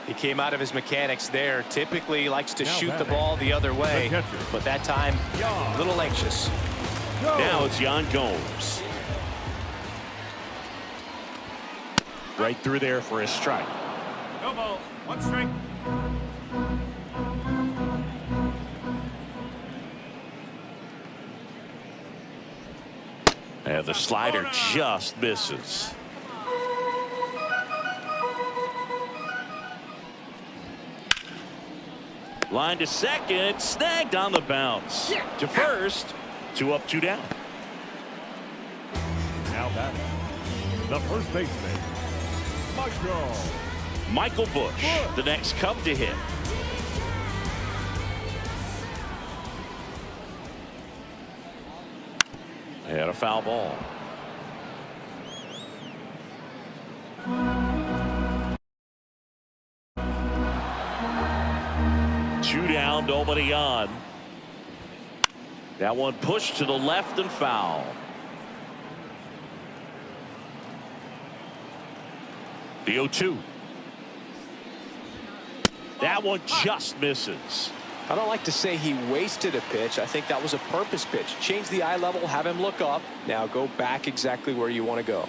He came out of his mechanics there. Typically he likes to shoot the ball the other way, but that time a little anxious. Now it's Yan Gomes. Right through there for a strike. No ball. 1 strike. And the slider just misses. Line to second, snagged on the bounce. To first, 2 up, 2 down. Now batting, the first baseman, Michael Bush, the next Cub to hit. And a foul ball. Two down, nobody on. That one pushed to the left and foul. The 0-2. That one just misses. I don't like to say he wasted a pitch. I think that was a purpose pitch. Change the eye level, have him look up. Now go back exactly where you want to go.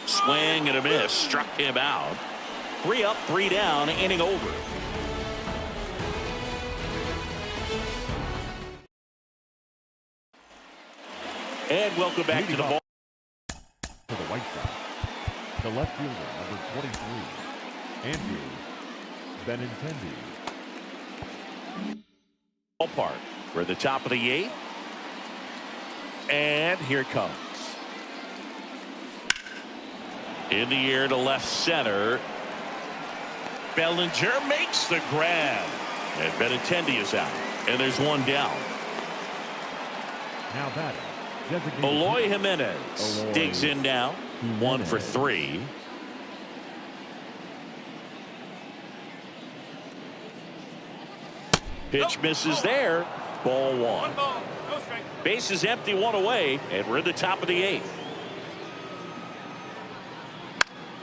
Swing and a miss, struck him out. 3 up, 3 down, inning over. And welcome back to the ball. For the White Sox, the left fielder, number 23, Andrew Benintendi. Ballpark. We're at the top of the 8th. And here it comes. In the air to left center. Bellinger makes the grab. And Benintendi is out. And there's 1 down. Now batting, Eloy Jimenez digs in now. 1 for 3. Pitch misses there. Ball 1. Base is empty, 1 away, and we're in the top of the 8th.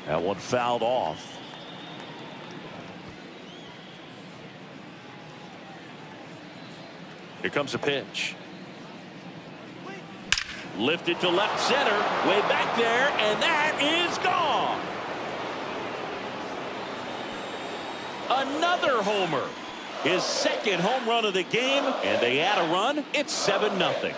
That one fouled off. Here comes a pitch. Lifted to left center, way back there, and that is gone. Another homer. His second home run of the game, and they add a run. It's 7-0.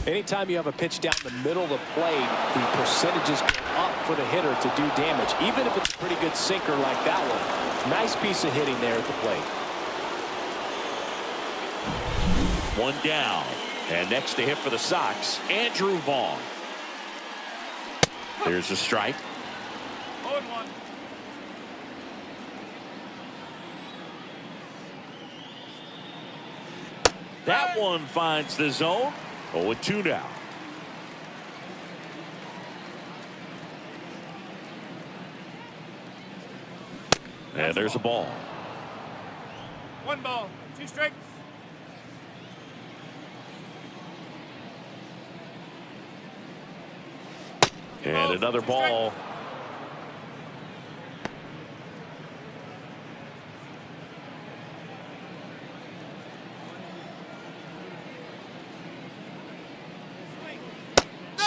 Anytime you have a pitch down the middle of the plate, the percentages go up for the hitter to do damage, even if it's a pretty good sinker like that one. Nice piece of hitting there at the plate. 1 down. And next to hit for the Sox, Andrew Vaughn. There's a strike. 0-1. That one finds the zone. 0-2 now. And there's a ball. 1 ball, 2 strikes. And another ball.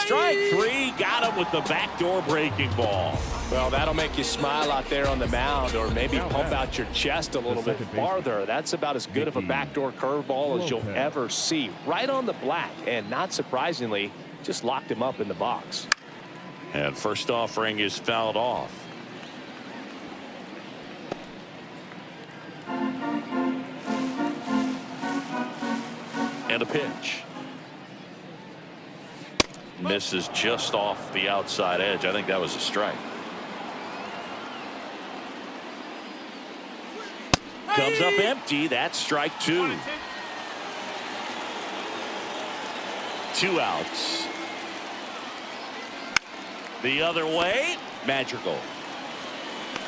strike three. Got him with the backdoor breaking ball. Well, that'll make you smile out there on the mound, or maybe pump out your chest a little bit farther. That's about as good of a backdoor curveball as you'll ever see. Right on the black, and not surprisingly, just locked him up in the box. And first offering is fouled off. And a pitch. Misses just off the outside edge. I think that was a strike. Comes up empty. That's strike two. 2 outs. The other way. Magical.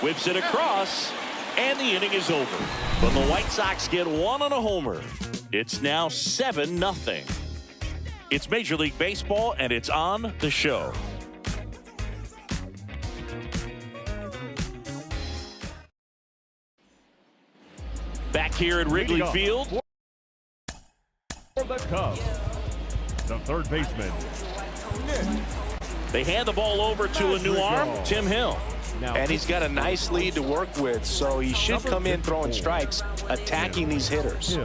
Whips it across. And the inning is over. But the White Sox get one on a homer. It's now 7-0. It's Major League Baseball, and it's on the show. Back here at Wrigley Field. For the Cubs, the third baseman. They hand the ball over to a new arm, Tim Hill. And he's got a nice lead to work with, so he should come in throwing strikes, attacking these hitters.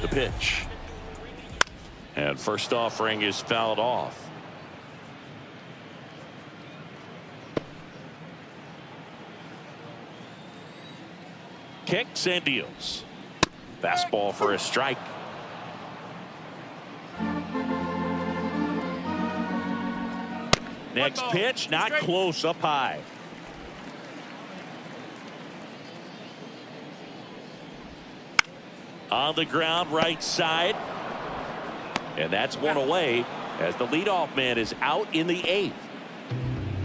The pitch. And first offering is fouled off. Kicks and deals. Fastball for a strike. Next pitch, not close, up high. On the ground, right side. And that's one away as the leadoff man is out in the 8th.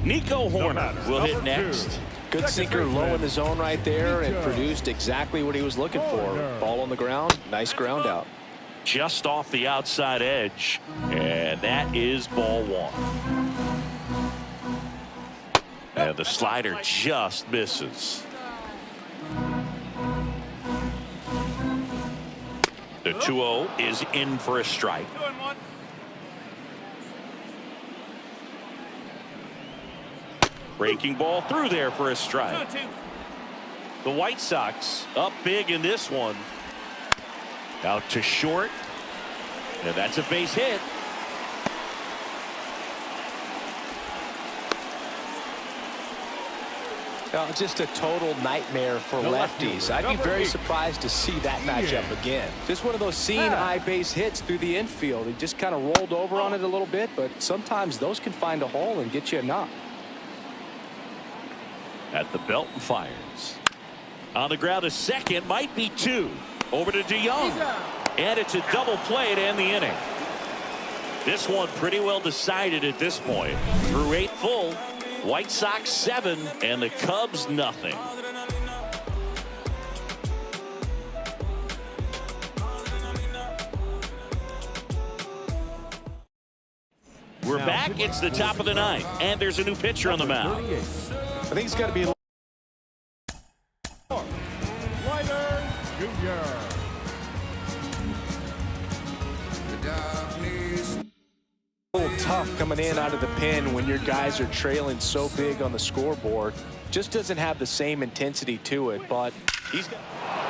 Nico Horner will hit next. Good sinker low in the zone right there and produced exactly what he was looking for. Ball on the ground, nice ground out. Just off the outside edge, and that is ball one. And the slider just misses. The 2-0 is in for a strike. 2-1. Breaking ball through there for a strike. 2-2. The White Sox up big in this one. Out to short. And that's a base hit. Just a total nightmare for lefties. I'd be very surprised to see that matchup again. Just one of those seeing eye base hits through the infield. He just kind of rolled over on it a little bit, but sometimes those can find a hole and get you a knock. At the belt and fires. On the ground, a second, might be two. Over to DeYoung. And it's a double play to end the inning. This one pretty well decided at this point. Through 8 full. White Sox 7 and the Cubs nothing. We're back. It's the top of the 9th, and there's a new pitcher on the mound. I think it's got to be a little tough coming in out of the pen when your guys are trailing so big on the scoreboard. Just doesn't have the same intensity to it, but he's got...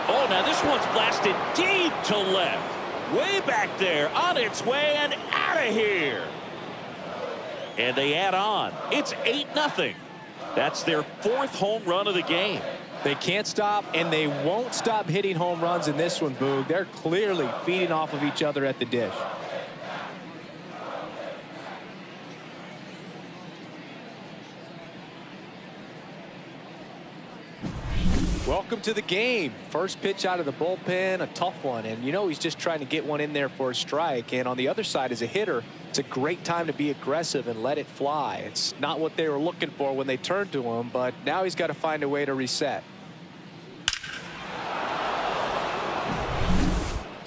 Oh, now this one's blasted deep to left. Way back there, on its way and out of here. And they add on. It's 8-0. That's their 4th home run of the game. They can't stop, and they won't stop hitting home runs in this one, Boog. They're clearly feeding off of each other at the dish. Welcome to the game. First pitch out of the bullpen, a tough one. And you know he's just trying to get one in there for a strike. And on the other side, as a hitter, it's a great time to be aggressive and let it fly. It's not what they were looking for when they turned to him, but now he's got to find a way to reset.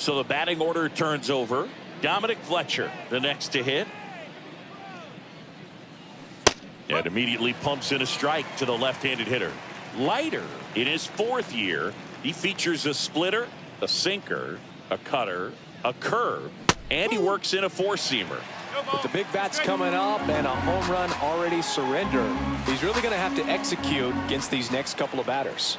So the batting order turns over. Dominic Fletcher, the next to hit. And immediately pumps in a strike to the left-handed hitter. Leiter, in his 4th year, he features a splitter, a sinker, a cutter, a curve, and he works in a 4-seamer. With the big bats coming up and a home run already surrendered, he's really going to have to execute against these next couple of batters.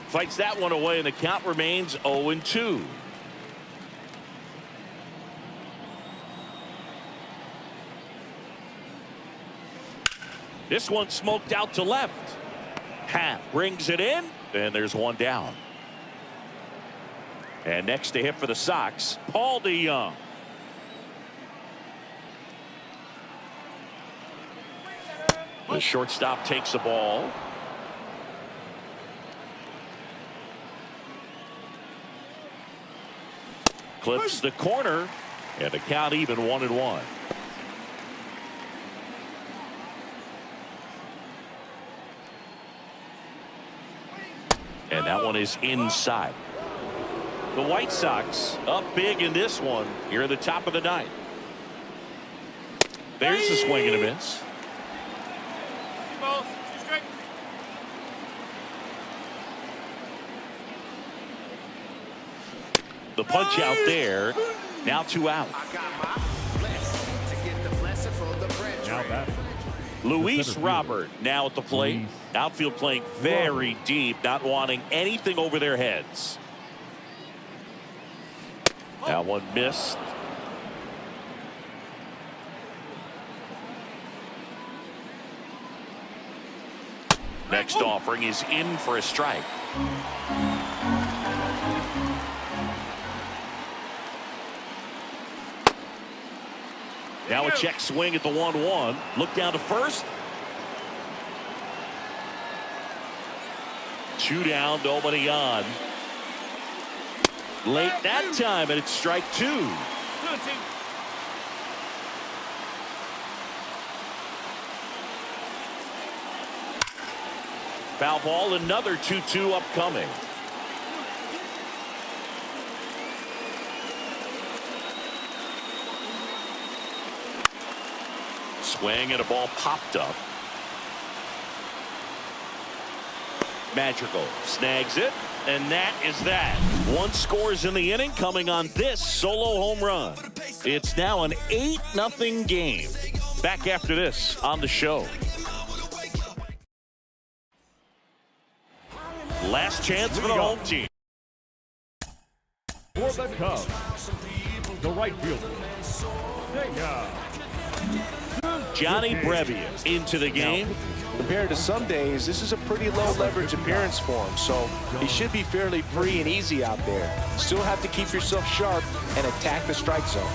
Fights that one away, and the count remains 0-2. This one smoked out to left. Happ brings it in, and there's one down. And next to hit for the Sox, Paul DeYoung. The shortstop takes the ball. Clips the corner, and the count even 1-1. And that one is inside. The White Sox up big in this one here at the top of the 9th. There's the swing and a miss. 2 balls, 2 strikes. The punch out there. Now 2 out. Now batting. Luis Robert now at the plate. Outfield playing very deep, not wanting anything over their heads. That one missed. Next offering is in for a strike. Now a check swing at the 1-1. Look down to first. 2 down, nobody on. Late that time, and it's strike 2. 2-2. Foul ball, another 2-2 upcoming. Swing and a ball popped up. Magical snags it, and that is that. 1 scores in the inning, coming on this solo home run. It's now an 8-0 game. Back after this on the show. Last chance for the home team. For the Cubs, the right fielder, Johnny Brebbia into the game. Compared to some days, this is a pretty low leverage appearance for him, so he should be fairly free and easy out there. Still have to keep yourself sharp and attack the strike zone.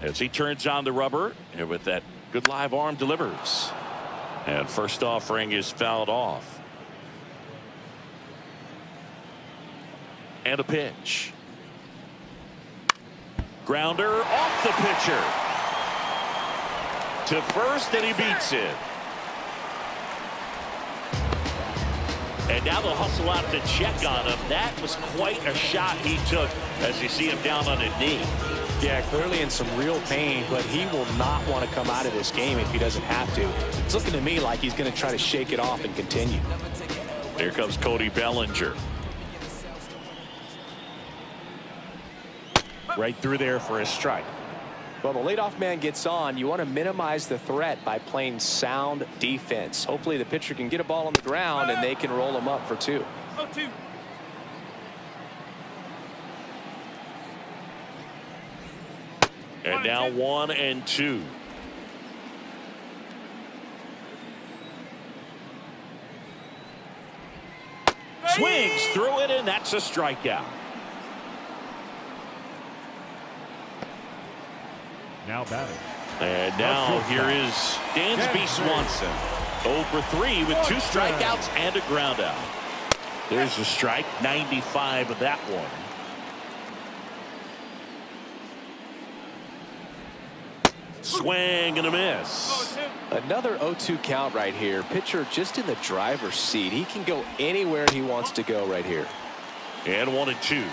As he turns on the rubber, and with that good live arm delivers. And first offering is fouled off. And a pitch. Grounder off the pitcher. To first, and he beats it. And now they'll hustle out to check on him. That was quite a shot he took as you see him down on a knee. Yeah, clearly in some real pain, but he will not want to come out of this game if he doesn't have to. It's looking to me like he's going to try to shake it off and continue. Here comes Cody Bellinger. Right through there for a strike. Well, the leadoff man gets on. You want to minimize the threat by playing sound defense. Hopefully the pitcher can get a ball on the ground and they can roll him up for 2. 0-2. And now 1-2. Swings through it, and that's a strikeout. now batting, And now here is Dansby Swanson. 0 for 3 with 2 strikeouts and a ground out. There's a strike, 95 of that one. Swing and a miss. Another 0-2 count right here. Pitcher just in the driver's seat. He can go anywhere he wants to go right here. And 1-2.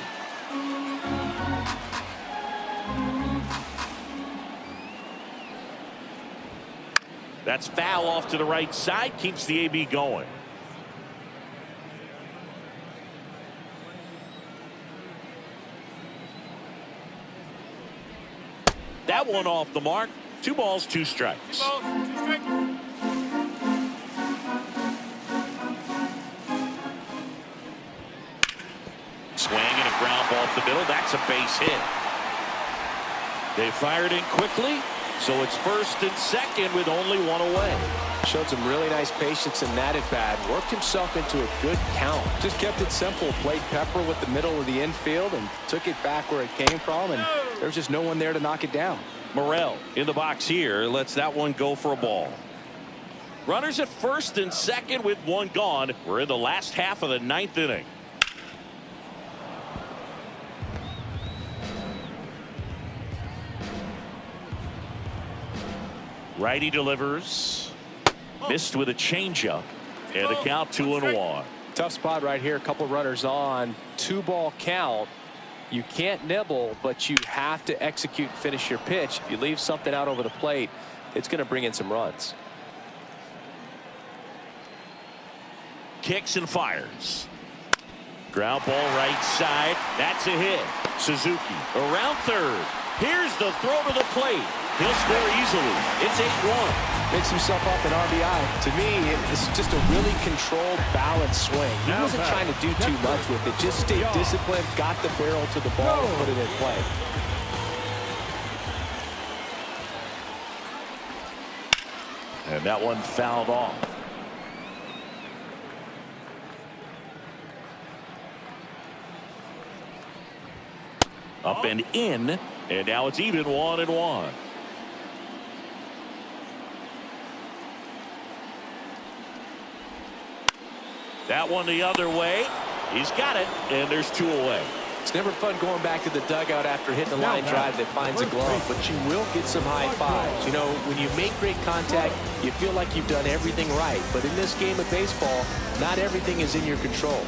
That's foul off to the right side. Keeps the AB going. That one off the mark. 2 balls, 2 strikes. Swing and a ground ball up the middle. That's a base hit. They fired in quickly, so it's 1st and 2nd with only 1 away. Showed some really nice patience in that at bat. Worked himself into a good count. Just kept it simple. Played pepper with the middle of the infield and took it back where it came from, and there's just no one there to knock it down. Morel in the box here lets that one go for a ball. Runners at 1st and 2nd with 1 gone. We're in the last half of the 9th inning. Righty delivers. Missed with a changeup. And the count 2-1. Tough spot right here. A couple runners on. 2-ball count. You can't nibble, but you have to execute and finish your pitch. If you leave something out over the plate, it's going to bring in some runs. Kicks and fires. Ground ball right side. That's a hit. Suzuki around 3rd. Here's the throw to the plate. He'll score easily. It's 8-1. Picks himself up an RBI. To me, it's just a really controlled, balanced swing. He wasn't trying to do too much with it. Just stayed disciplined, got the barrel to the ball, and put it in play. And that one fouled off. Up and in, and now it's even 1-1. That one the other way. He's got it, and there's 2 away. It's never fun going back to the dugout after hitting a line drive that finds a glove, but you will get some high fives. You know, when you make great contact, you feel like you've done everything right. But in this game of baseball, not everything is in your control.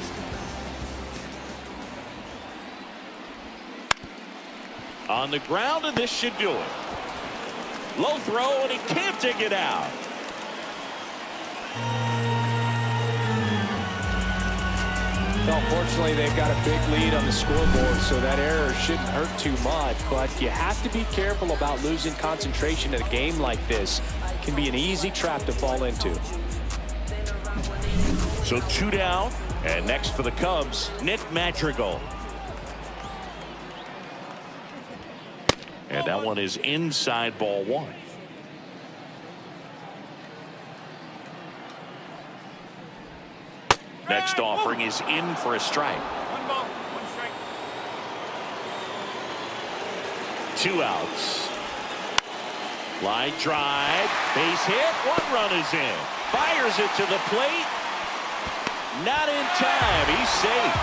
On the ground, and this should do it. Low throw, and he can't dig it out. Unfortunately, they've got a big lead on the scoreboard, so that error shouldn't hurt too much. But you have to be careful about losing concentration in a game like this. It can be an easy trap to fall into. So 2 down, and next for the Cubs, Nick Madrigal. And that one is inside ball 1. Next offering is in for a strike. 1 ball, 1 strike. 2 outs. Line drive, base hit, 1 run is in. Fires it to the plate. Not in time. He's safe.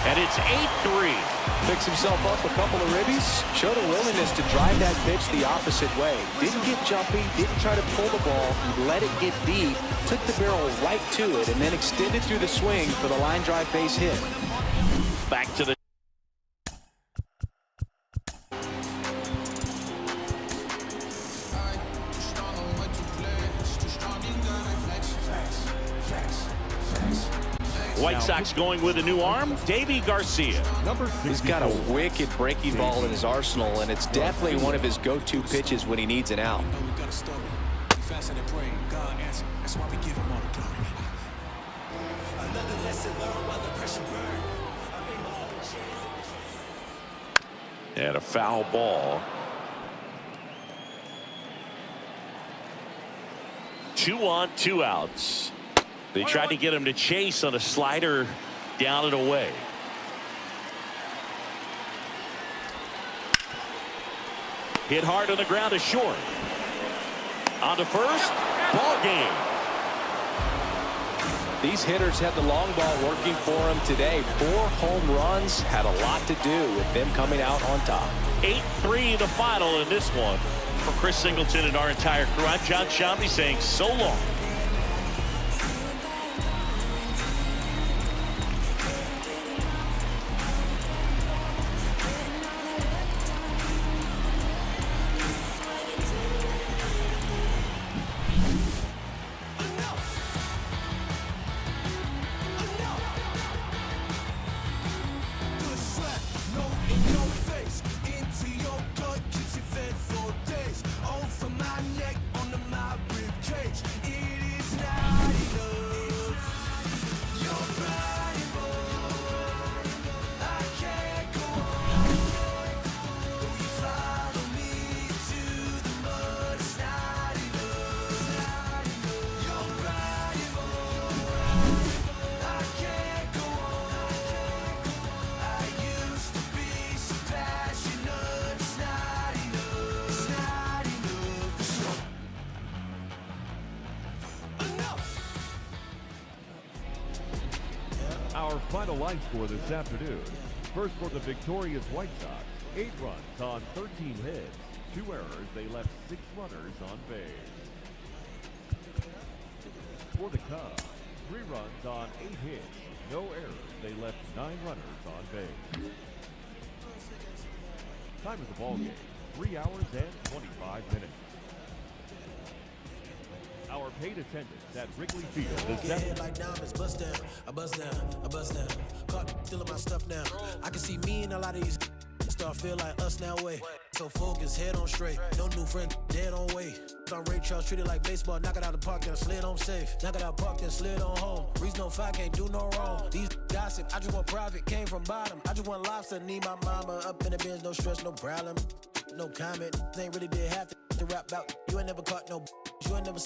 And it's 8-3. Picks himself up a couple of ribbies. Showed a willingness to drive that pitch the opposite way. Didn't get jumpy. Didn't try to pull the ball. He let it get deep. Took the barrel right to it and then extended through the swing for the line drive base hit. Back to the White Sox going with a new arm, Davy Garcia. He's got a wicked breaking ball in his arsenal, and it's definitely one of his go-to pitches when he needs an out. And a foul ball. 2 on, 2 outs. They tried to get him to chase on a slider down and away. Hit hard on the ground to short. On to first. Ball game. These hitters had the long ball working for them today. 4 home runs had a lot to do with them coming out on top. 8-3 the final in this one. For Chris Singleton and our entire crew, I'm John Shambi saying so long. Our final line score this afternoon. First for the victorious White Sox, 8 runs on 13 hits. 2 errors, they left 6 runners on base. For the Cubs, 3 runs on 8 hits. No errors, they left 9 runners on base. Time of the ball game, 3 hours and 25 minutes. Our paid attendance at Wrigley Field is Head like diamonds, bust down, I bust down, I bust down. Caught stealing my stuff now. I can see me and a lot of these start feel like us now. Way so focused, head on straight. No new friend, dead on way. On Ray Charles, treated like baseball. Knock it out the park, then slid on safe. Knock it out park, then slid on home. Reason no fight, can't do no wrong. These gossip, I just want private, came from bottom. I just want lobster, need my mama up in the bins, no stress, no problem. No comment, they ain't really did half the rap about. You ain't never caught no, you ain't never